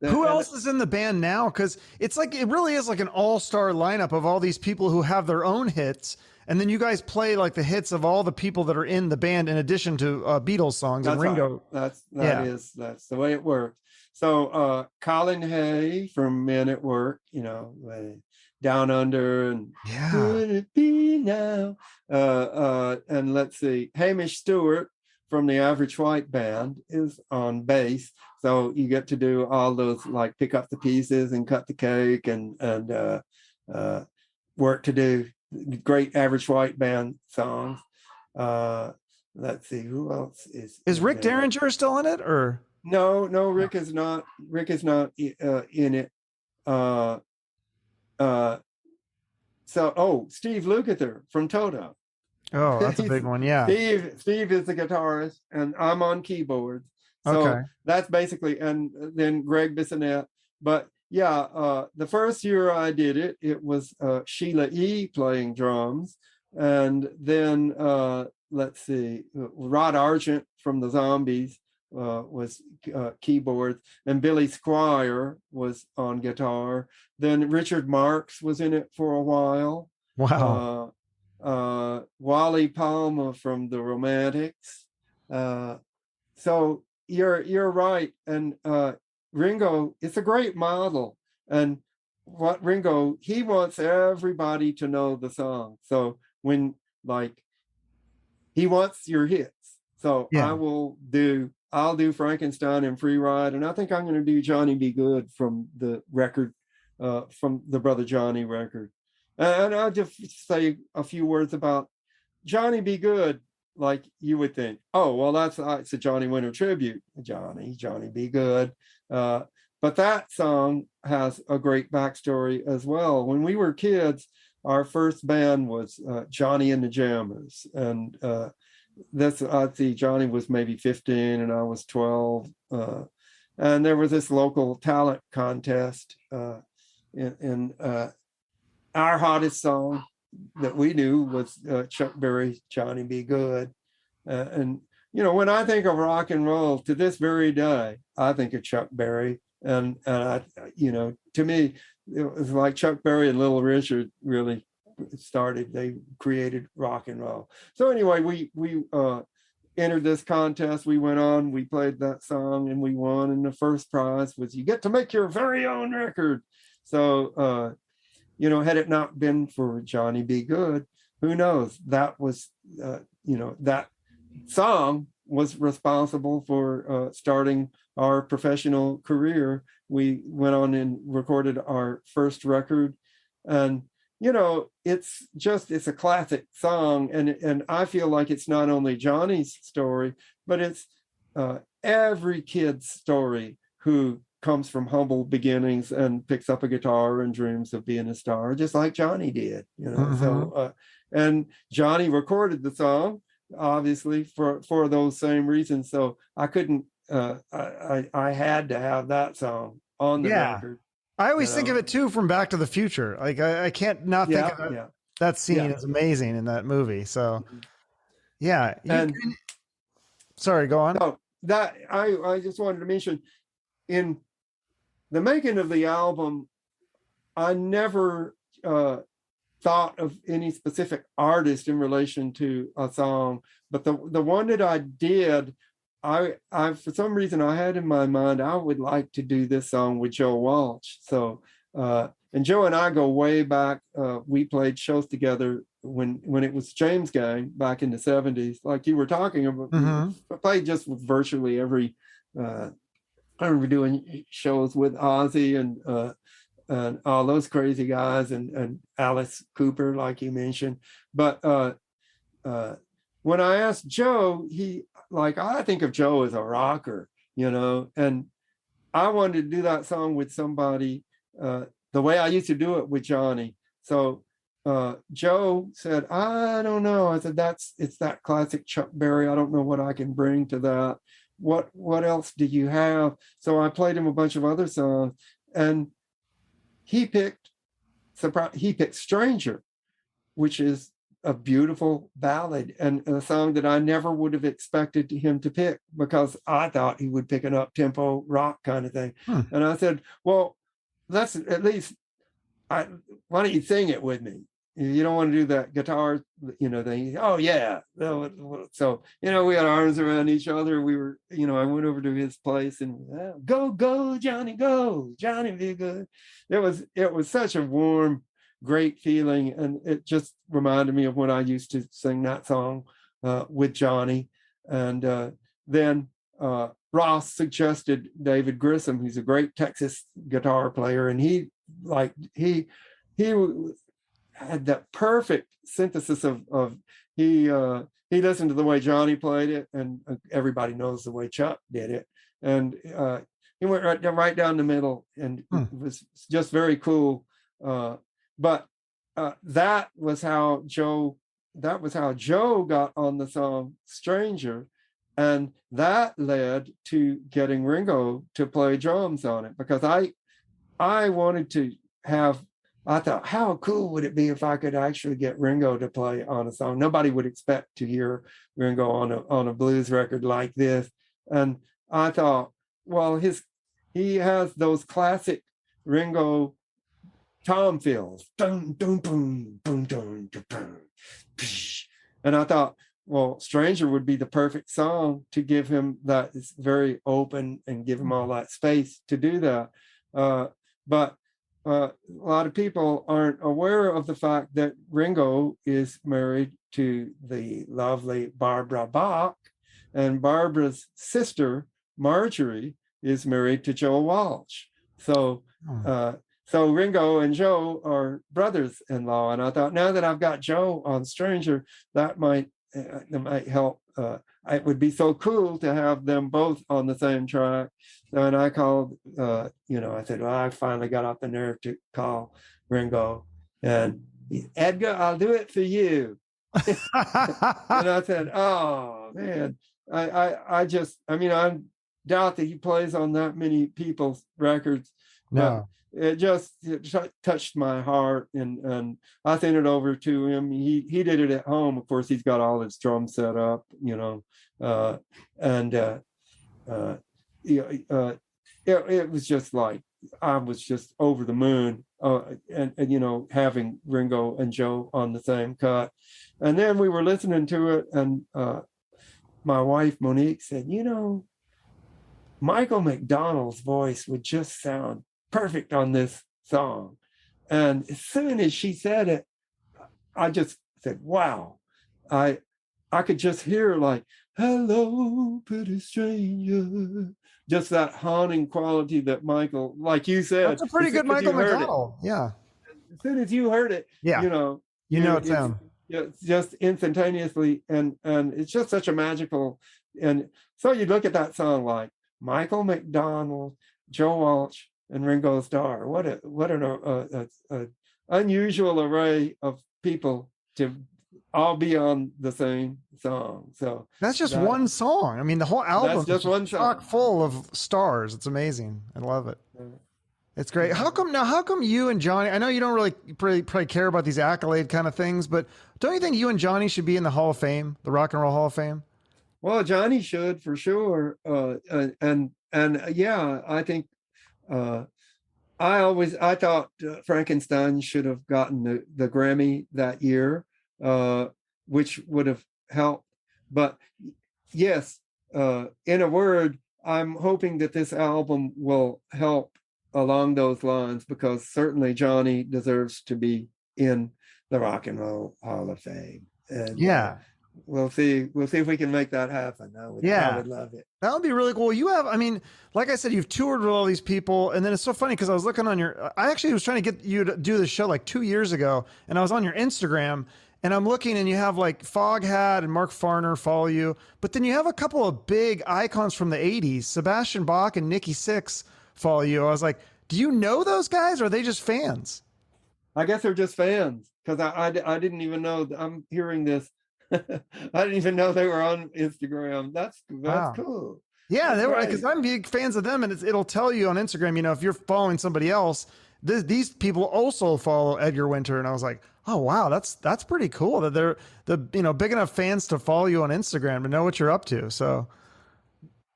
Who else is in the band now? Because it really is like an all-star lineup of all these people who have their own hits, and then you guys play like the hits of all the people that are in the band in addition to Beatles songs. And Ringo. Right. That's the way it works. So Colin Hay from Men at Work, you know, Down Under, and Could It Be Now? And let's see, Hamish Stewart from the Average White Band is on bass. So you get to do all those, like pick up the pieces and cut the cake and work to do great Average White Band songs. Let's see, who else is Rick Derringer still in it, or no? Rick is not. Rick is not in it. So Steve Lukather from Toto. Oh, that's a big one. Yeah. Steve is the guitarist, and I'm on keyboards. So that's basically, and then Greg Bissonette. But yeah, the first year I did it, it was Sheila E. playing drums. And then let's see, Rod Argent from the Zombies was keyboards, and Billy Squire was on guitar. Then Richard Marx was in it for a while. Wow. Wally Palmer from the Romantics. So you're right. And Ringo, it's a great model. And what Ringo, he wants everybody to know the song. So when, like, he wants your hits. So I'll do Frankenstein and Free Ride, and I think I'm going to do Johnny Be Good from the record, from the Brother Johnny record. And I'll just say a few words about Johnny Be Good. Like, you would think, oh, well, it's a Johnny Winter tribute. Johnny Be Good. But that song has a great backstory as well. When we were kids, our first band was Johnny and the Jammers. And Johnny was maybe 15 and I was 12. And there was this local talent contest in our hottest song that we knew was Chuck Berry's Johnny Be Good. And, you know, when I think of rock and roll to this very day, I think of Chuck Berry. And I, you know, to me, it was like Chuck Berry and Little Richard really started. They created rock and roll. So anyway, we entered this contest. We went on, we played that song, and we won. And the first prize was you get to make your very own record. So had it not been for Johnny B. Goode, who knows? That was that song was responsible for starting our professional career. We went on and recorded our first record, and it's a classic song, and I feel like it's not only Johnny's story, but it's every kid's story who comes from humble beginnings and picks up a guitar and dreams of being a star, just like Johnny did. So and Johnny recorded the song, obviously, for those same reasons. So I couldn't I had to have that song on the record. I always think of it too from Back to the Future. Like I can't not think of it. That scene is amazing in that movie. So sorry, go on. No, that I just wanted to mention, in the making of the album, I never thought of any specific artist in relation to a song, but the one that I did, I for some reason I had in my mind I would like to do this song with Joe Walsh. So and Joe and I go way back. We played shows together when it was James Gang back in the 70s, like you were talking about. I played just with virtually every I remember doing shows with Ozzy and all those crazy guys and Alice Cooper, like you mentioned. But when I asked Joe, I think of Joe as a rocker, and I wanted to do that song with somebody the way I used to do it with Johnny. So Joe said, I don't know. I said, it's that classic Chuck Berry. I don't know what I can bring to that. What else do you have? So I played him a bunch of other songs, and he picked Stranger, which is a beautiful ballad and a song that I never would have expected him to pick, because I thought he would pick an up-tempo rock kind of thing. And I said, well, that's at least, why don't you sing it with me? You don't want to do that guitar, thing. Oh yeah. So, we had arms around each other. We were, I went over to his place and go, Johnny, go, Johnny, be good. It was such a warm, great feeling. And it just reminded me of when I used to sing that song with Johnny. And then Ross suggested David Grissom, who's a great Texas guitar player. And he had that perfect synthesis of he listened to the way Johnny played it, and everybody knows the way Chuck did it, and he went right down the middle, and it was just very cool. But that was how Joe got on the song Stranger, and that led to getting Ringo to play drums on it, because I wanted to have. I thought, how cool would it be if I could actually get Ringo to play on a song? Nobody would expect to hear Ringo on a blues record like this. And I thought, well, he has those classic Ringo tom fills. Dun, dun, dun, dun, dun, dun, dun. And I thought, well, Stranger would be the perfect song to give him that. It's very open and give him all that space to do that. But a lot of people aren't aware of the fact that Ringo is married to the lovely Barbara Bach, and Barbara's sister, Marjorie, is married to Joe Walsh. So Ringo and Joe are brothers-in-law. And I thought, now that I've got Joe on Stranger, that might help. It would be so cool to have them both on the same track. And I called, I said, well, I finally got up the nerve to call Ringo. And Edgar, I'll do it for you. And I said, oh, man, I doubt that he plays on that many people's records. No. It touched my heart, and I sent it over to him. He did it at home. Of course, he's got all his drums set up, it was just like, I was just over the moon and you know, having Ringo and Joe on the same cut. And then we were listening to it, and my wife Monique said, you know, Michael McDonald's voice would just sound perfect on this song. And as soon as she said it, I just said, wow. I I could just hear like, hello, pretty stranger. Just that haunting quality that Michael, like you said, That's a pretty as soon good as Michael you heard it, McDonald. Yeah. as soon as you heard it, Yeah. you know, You know it's it's him. just instantaneously, and it's just such a magical. And so you look at that song like Michael McDonald, Joe Walsh, and Ringo Starr. What an unusual array of people to all be on the same song. So That's just that one song. I mean, the whole album that's is just one chock song. full of stars. It's amazing. I love it. Uh, It's great. yeah. How come you and Johnny, I know you don't really probably care about these accolade kind of things, but don't you think you and Johnny should be in the Hall of Fame, the Rock and Roll Hall of Fame? Well, Johnny should for sure. Yeah, I think uh, I thought Frankenstein should have gotten the Grammy that year, uh, which would have helped. But yes, in a word, I'm hoping that this album will help along those lines, because certainly Johnny deserves to be in the Rock and Roll Hall of Fame. And Yeah. we'll see if we can make that happen. I Yeah. would love it. That would be really cool. You have, I mean, like I said, you've toured with all these people, and then it's so funny because I was looking on your. I actually was trying to get you to do this show like 2 years ago, and I was on your Instagram, and I'm looking, and you have like Foghat and Mark Farner follow you, but then you have a couple of big icons from the '80s, Sebastian Bach and Nikki Sixx follow you. I was like, do you know those guys, or are they just fans? I guess they're just fans, because I didn't even know. I'm hearing this. I didn't even know they were on Instagram. That's Wow. cool. Yeah, That's they were, because great. I'm big fans of them, and it'll tell you on Instagram. You know, if you're following somebody else, these people also follow Edgar Winter, and I was like, oh wow, that's pretty cool that they're the big enough fans to follow you on Instagram to know what you're up to. So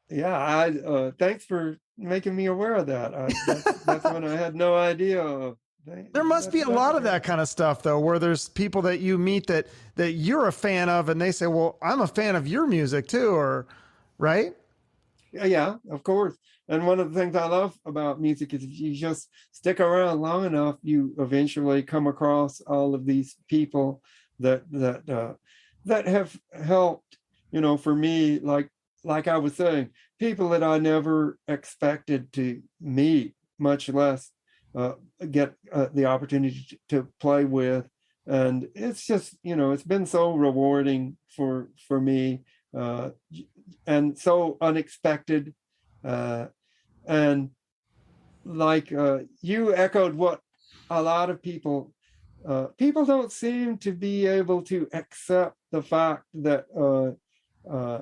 Yeah, I thanks for making me aware of that. That's one I had no idea of. there must be a That's lot of great. that kind of stuff though, where there's people that you meet that you're a fan of, and they say, well, I'm a fan of your music too, or right? Yeah, of course. And one of the things I love about music is if you just stick around long enough, you eventually come across all of these people that have helped. You know, for me, like I was saying, people that I never expected to meet, much less uh, get the opportunity to play with. And it's just, you know, it's been so rewarding for me, uh, and so unexpected. Uh, and like you echoed what a lot of people don't seem to be able to accept the fact that uh,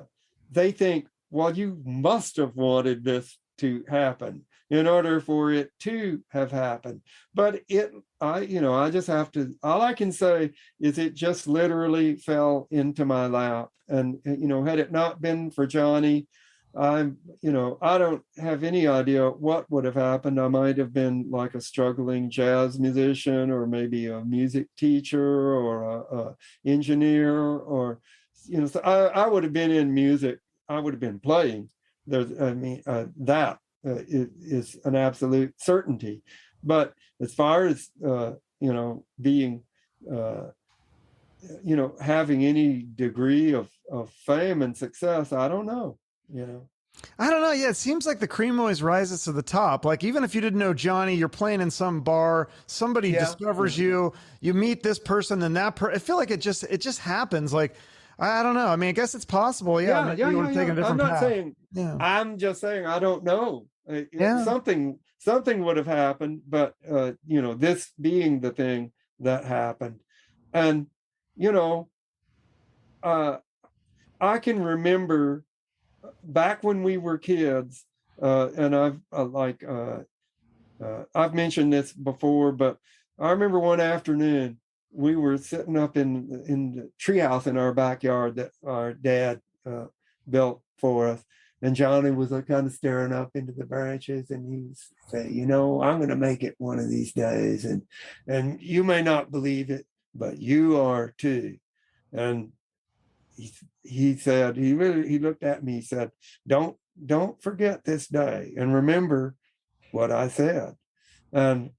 they think, well, you must have wanted this to happen in order for it to have happened. But I just have to, all I can say is it just literally fell into my lap. And, had it not been for Johnny, I don't have any idea what would have happened. I might have been like a struggling jazz musician, or maybe a music teacher, or a engineer, or, so I would have been in music. I would have been playing. That is an absolute certainty. But as far as, being, having any degree of fame and success, I don't know, you know. I don't know. Yeah, it seems like the cream always rises to the top. Like even if you didn't know Johnny, you're playing in some bar, somebody Yeah, discovers yeah. you, you meet this person, then I feel like it just happens. Like I don't know. I mean, I guess it's possible. Yeah, Yeah, maybe yeah, you would yeah, have yeah. taken a I'm different not path. saying, Yeah, I'm just saying I don't know. yeah. Something would have happened, but this being the thing that happened. And you know, uh I can remember back when we were kids, and I've mentioned this before, but I remember one afternoon we were sitting up in the treehouse in our backyard that our dad built for us, And Johnny was kind of staring up into the branches, and he said, "You know, I'm going to make it one of these days, and you may not believe it, but you are too." And he said, he looked at me, he said, don't forget this day and remember what I said. And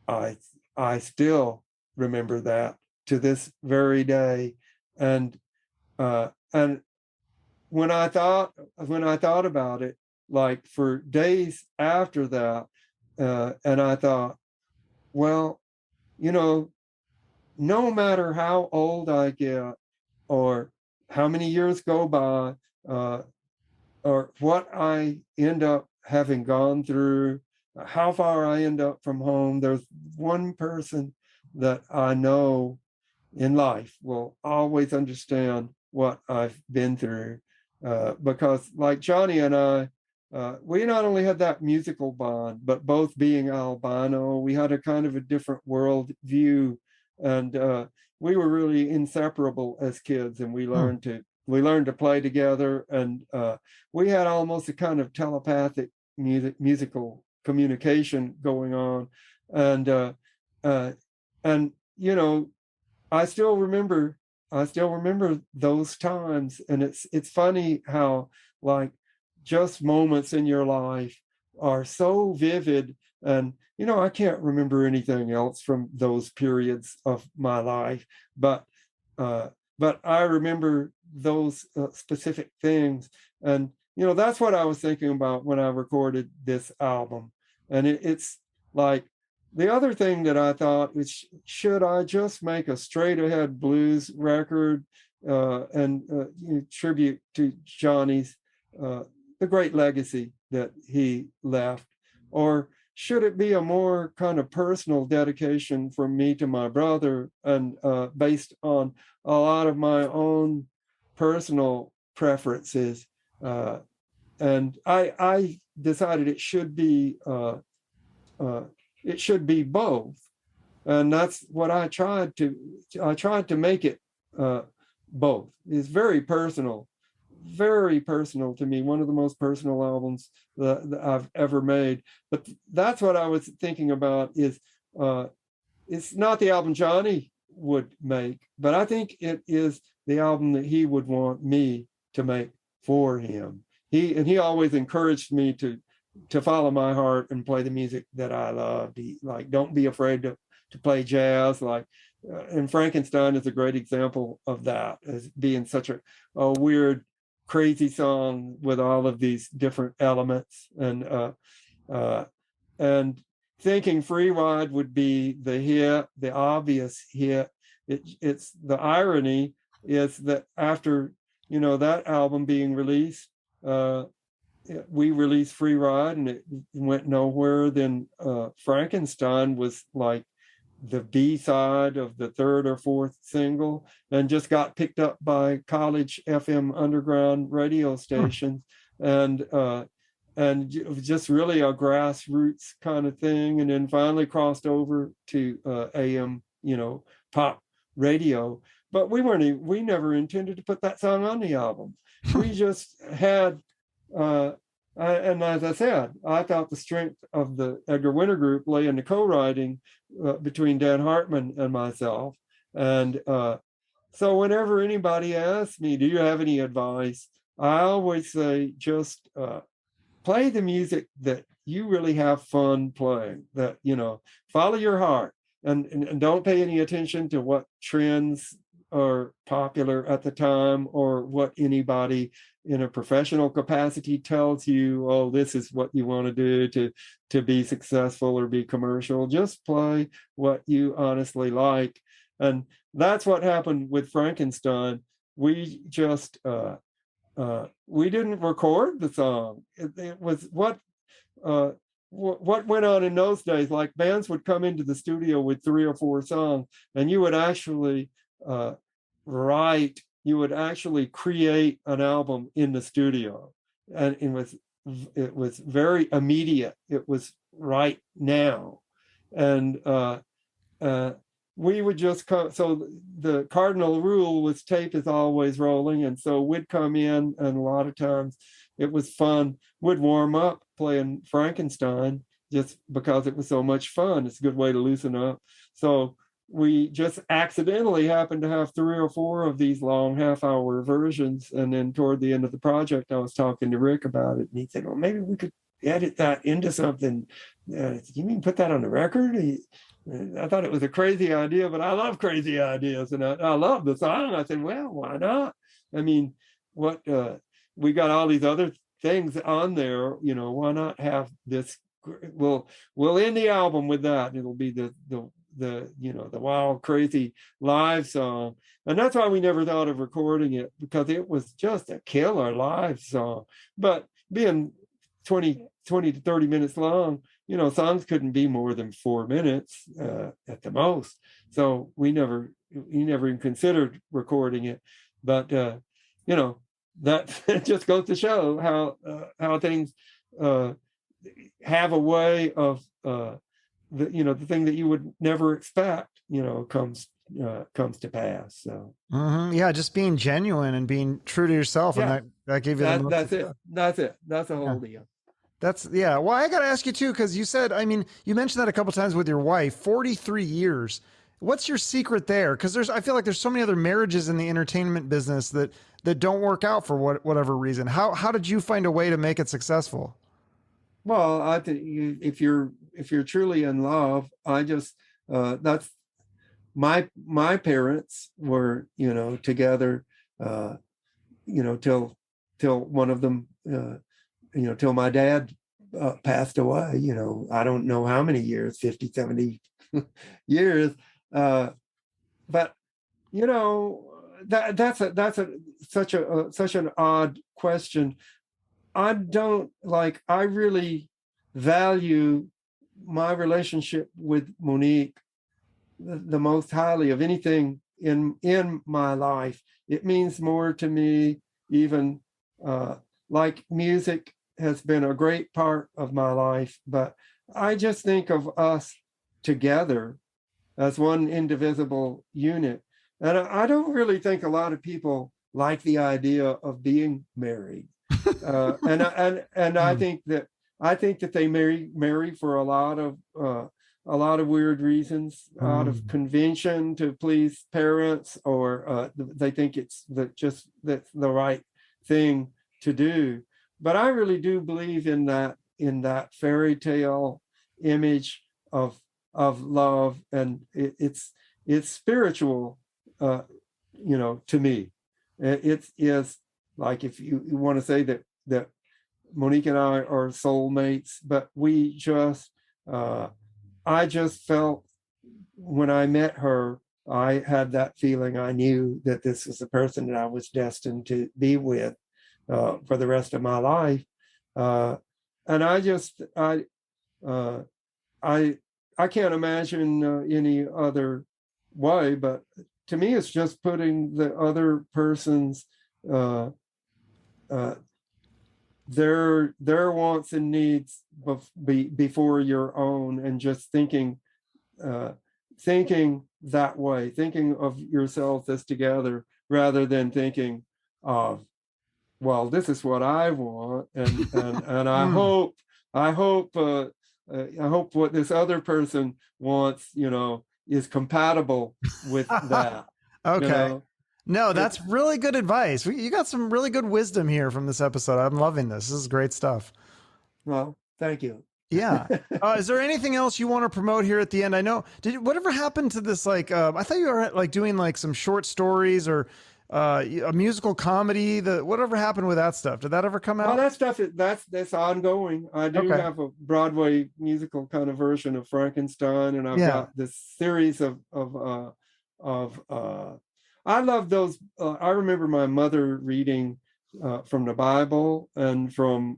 I I still remember that to this very day. And when I thought about it, like for days after that, and I thought, well, you know, no matter how old I get or how many years go by, uh, or what I end up having gone through, how far I end up from home, there's one person that I know in life will always understand what I've been through. Because, like Johnny and I, we not only had that musical bond, but both being albino, we had a kind of a different world view, and we were really inseparable as kids. And we learned to play together, and we had almost a kind of telepathic musical communication going on, and uh, and you know I still remember those times. And it's funny how, like, just moments in your life are so vivid. And I can't remember anything else from those periods of my life, but uh but I remember those specific things. And that's what I was thinking about when I recorded this album. And it's like, the other thing that I thought is, should I just make a straight ahead blues record, and tribute to Johnny's, the great legacy that he left, or should it be a more kind of personal dedication from me to my brother, and based on a lot of my own personal preferences? And I decided uh, it should be both. And that's what I tried to make it both. It's very personal to me, one of the most personal albums that I've ever made. But that's what I was thinking about, is it's not the album Johnny would make, but I think it is the album that he would want me to make for him. He always encouraged me to follow my heart and play the music that I loved. He, like, don't be afraid to play jazz. Like, and Frankenstein is a great example of that, as being such a weird, crazy song with all of these different elements. Uh, and thinking Free Ride would be the hit, the obvious hit. It's the irony is that after that album being released, we released Free Ride and it went nowhere. Then Frankenstein was like the B-side of the third or fourth single, and just got picked up by college FM underground radio stations. And it was just really a grassroots kind of thing, and then finally crossed over to AM, pop radio. But we never intended to put that song on the album. We just had and as I said, I thought the strength of the Edgar Winter group lay in the co-writing between Dan Hartman and myself. And so whenever anybody asks me, do you have any advice? I always say, just play the music that you really have fun playing, that, follow your heart, and don't pay any attention to what trends are popular at the time, or what anybody in a professional capacity tells you, oh, this is what you want to do to be successful or be commercial. Just play what you honestly like. And that's what happened with Frankenstein. We just we didn't record the song. It was what went on in those days. Like, bands would come into the studio with 3 or 4 songs, and you would actually write. You would actually create an album in the studio, and it was very immediate. It was right now, and we would just come. So the cardinal rule was tape is always rolling, and so we'd come in, and a lot of times it was fun. Would warm up playing Frankenstein just because it was so much fun. It's a good way to loosen up. So we just accidentally happened to have 3 or 4 of these long half-hour versions. And then toward the end of the project, I was talking to Rick about it, and he said, well, maybe we could edit that into something. You mean put that on the record? I thought it was a crazy idea, but I love crazy ideas, and I love the song. I said, well, why not? I mean, what we got all these other things on there, why not have this? We'll end the album with that. It'll be the wild, crazy live song. And that's why we never thought of recording it, because it was just a killer live song. But being 20 to 30 minutes long, songs couldn't be more than 4 minutes at the most. So we never even considered recording it. But that just goes to show how things have a way of the thing that you would never expect comes to pass. So yeah, just being genuine and being true to yourself. Yeah. And that gave you that's it. That's the whole deal. Well, I got to ask you too, because you said, you mentioned that a couple times with your wife, 43 years. What's your secret there? Because I feel like there's so many other marriages in the entertainment business that don't work out for whatever reason. How did you find a way to make it successful? Well, I think if you're truly in love, that's my parents were together till one of them till my dad passed away. I don't know how many years, 50, 70 years, but that's such an odd question. I really value my relationship with Monique the most highly of anything in my life. It means more to me, even like music has been a great part of my life, but I just think of us together as one indivisible unit. And I don't really think a lot of people like the idea of being married. And I think that they marry for a lot of weird reasons, out of convention to please parents, or they think it's the right thing to do. But I really do believe in that fairy tale image of love, and it's spiritual, to me. It is like, if you want to say that Monique and I are soulmates, but I just felt when I met her, I had that feeling. I knew that this was the person that I was destined to be with for the rest of my life. And I can't imagine any other way, but to me, it's just putting the other person's their wants and needs before your own, and just thinking that way, thinking of yourselves as together, rather than thinking of, well, this is what I want, and I hope what this other person wants, is compatible with that. Okay. No, that's really good advice. You got some really good wisdom here from this episode. I'm loving this. This is great stuff. Well, thank you. Yeah. Is there anything else you want to promote here at the end? I know, whatever happened to this, I thought you were doing some short stories or a musical comedy, whatever happened with that stuff? Did that ever come out? Well, that stuff that's ongoing. I do have a Broadway musical kind of version of Frankenstein, and I've got this series of I love those. I remember my mother reading from the Bible and from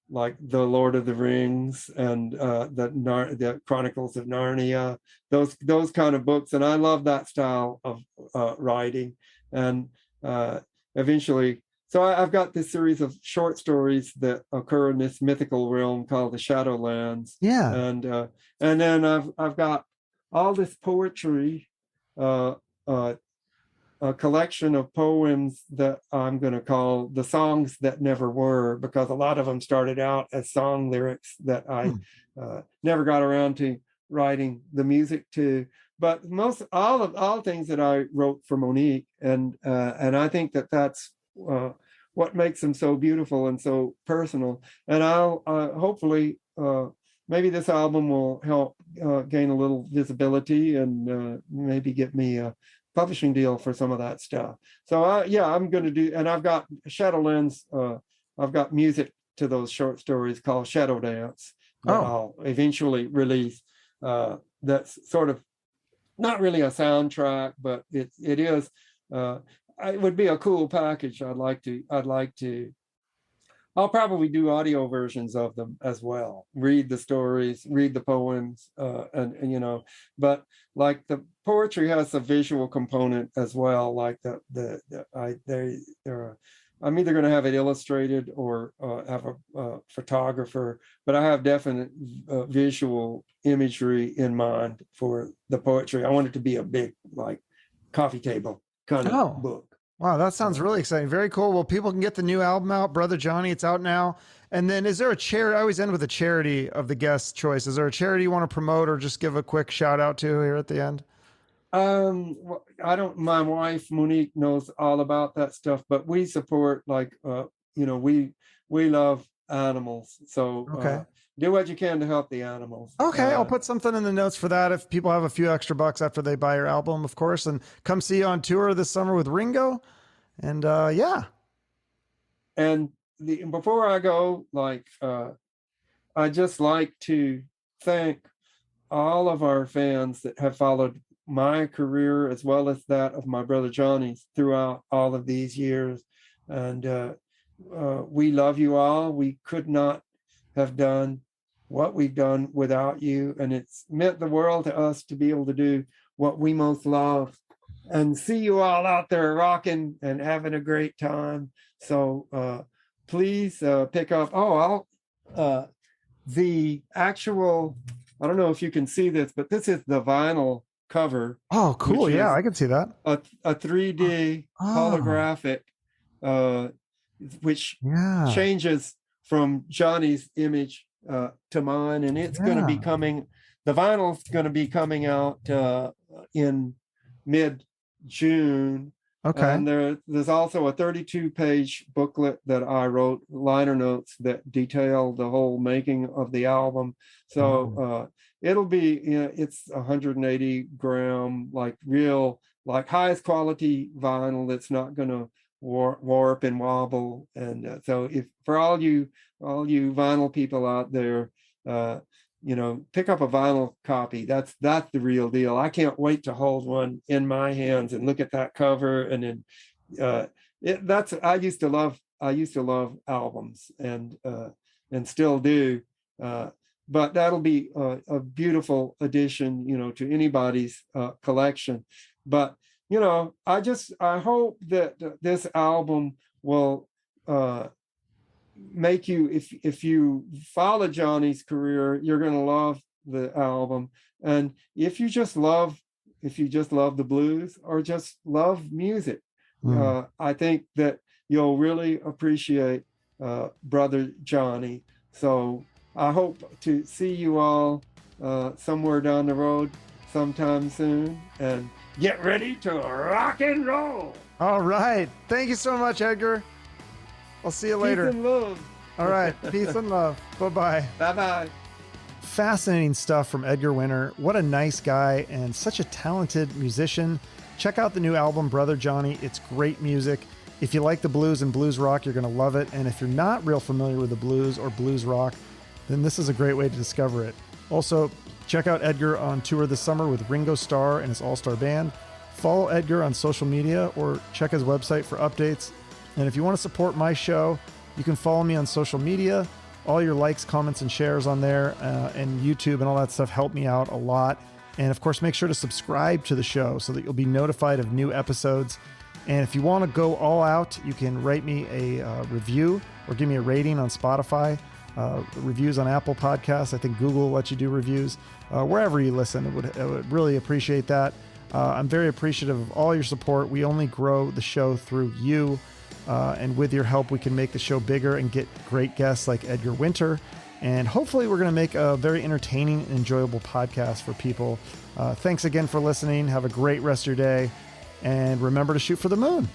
like the Lord of the Rings and the Chronicles of Narnia, those kind of books, and I love that style of writing. And eventually, so I've got this series of short stories that occur in this mythical realm called the Shadowlands. Yeah, and then I've got all this poetry. a collection of poems that I'm going to call the songs that never were, because a lot of them started out as song lyrics that I never got around to writing the music to. But most all things that I wrote for Monique, and I think that that's what makes them so beautiful and so personal. And I'll hopefully maybe this album will help gain a little visibility and maybe get me a publishing deal for some of that stuff. So yeah, I'm going to do, and I've got Shadowlands. I've got music to those short stories called Shadow Dance that I'll eventually release. That's sort of not really a soundtrack, but it is. It would be a cool package. I'd like to. I'll probably do audio versions of them as well. Read the stories, read the poems, and you know. But like the poetry has a visual component as well. Like I'm either going to have it illustrated or have a photographer, but I have definite visual imagery in mind for the poetry. I want it to be a big, like, coffee table kind of book. Wow, that sounds really exciting. Very cool. Well, people can get the new album out, Brother Johnny. It's out now. And then is there a charity? I always end with a charity of the guest choice. Is there a charity you want to promote or just give a quick shout out to here at the end? I don't, my wife, Monique, knows all about that stuff, but we support, like, we love animals. So do what you can to help the animals. Okay. I'll put something in the notes for that. If people have a few extra bucks after they buy your album, of course, and come see you on tour this summer with Ringo. And yeah. And before I go, like, I just like to thank all of our fans that have followed my career as well as that of my brother Johnny's throughout all of these years. And we love you all. We could not have done what we've done without you. And it's meant the world to us to be able to do what we most love and see you all out there rocking and having a great time. So please pick up. The actual, I don't know if you can see this, but this is the vinyl cover. Oh, cool. Yeah, I can see that. A 3D holographic, which changes from Johnny's image to mine. And it's going to be coming, the vinyl's going to be coming out in mid-June. Okay. And there's also a 32-page booklet that I wrote, liner notes that detail the whole making of the album. So it'll be, it's 180 gram, like real, like highest quality vinyl that's not going to warp and wobble. And so if for all you vinyl people out there, pick up a vinyl copy. That's the real deal. I can't wait to hold one in my hands and look at that cover. And then I used to love albums and still do. But that'll be a beautiful addition, to anybody's collection. But I hope that this album will make you, if you follow Johnny's career, you're going to love the album. And if you just love the blues or just love music, I think that you'll really appreciate Brother Johnny. So I hope to see you all somewhere down the road sometime soon, and get ready to rock and roll. All right. Thank you so much, Edgar. I'll see you later. Peace and love. All right. Peace and love. Bye-bye. Bye-bye. Fascinating stuff from Edgar Winter. What a nice guy and such a talented musician. Check out the new album, Brother Johnny. It's great music. If you like the blues and blues rock, you're going to love it. And if you're not real familiar with the blues or blues rock, then this is a great way to discover it. Also, check out Edgar on tour this summer with Ringo Starr and his all-star band. Follow Edgar on social media or check his website for updates. And if you want to support my show, you can follow me on social media. All your likes, comments, and shares on there and YouTube and all that stuff help me out a lot. And of course, make sure to subscribe to the show so that you'll be notified of new episodes. And if you want to go all out, you can write me a review or give me a rating on Spotify. Reviews on Apple Podcasts. I think Google lets you do reviews. Wherever you listen, I would really appreciate that. I'm very appreciative of all your support. We only grow the show through you. And with your help, we can make the show bigger and get great guests like Edgar Winter. And hopefully we're going to make a very entertaining and enjoyable podcast for people. Thanks again for listening. Have a great rest of your day. And remember to shoot for the moon.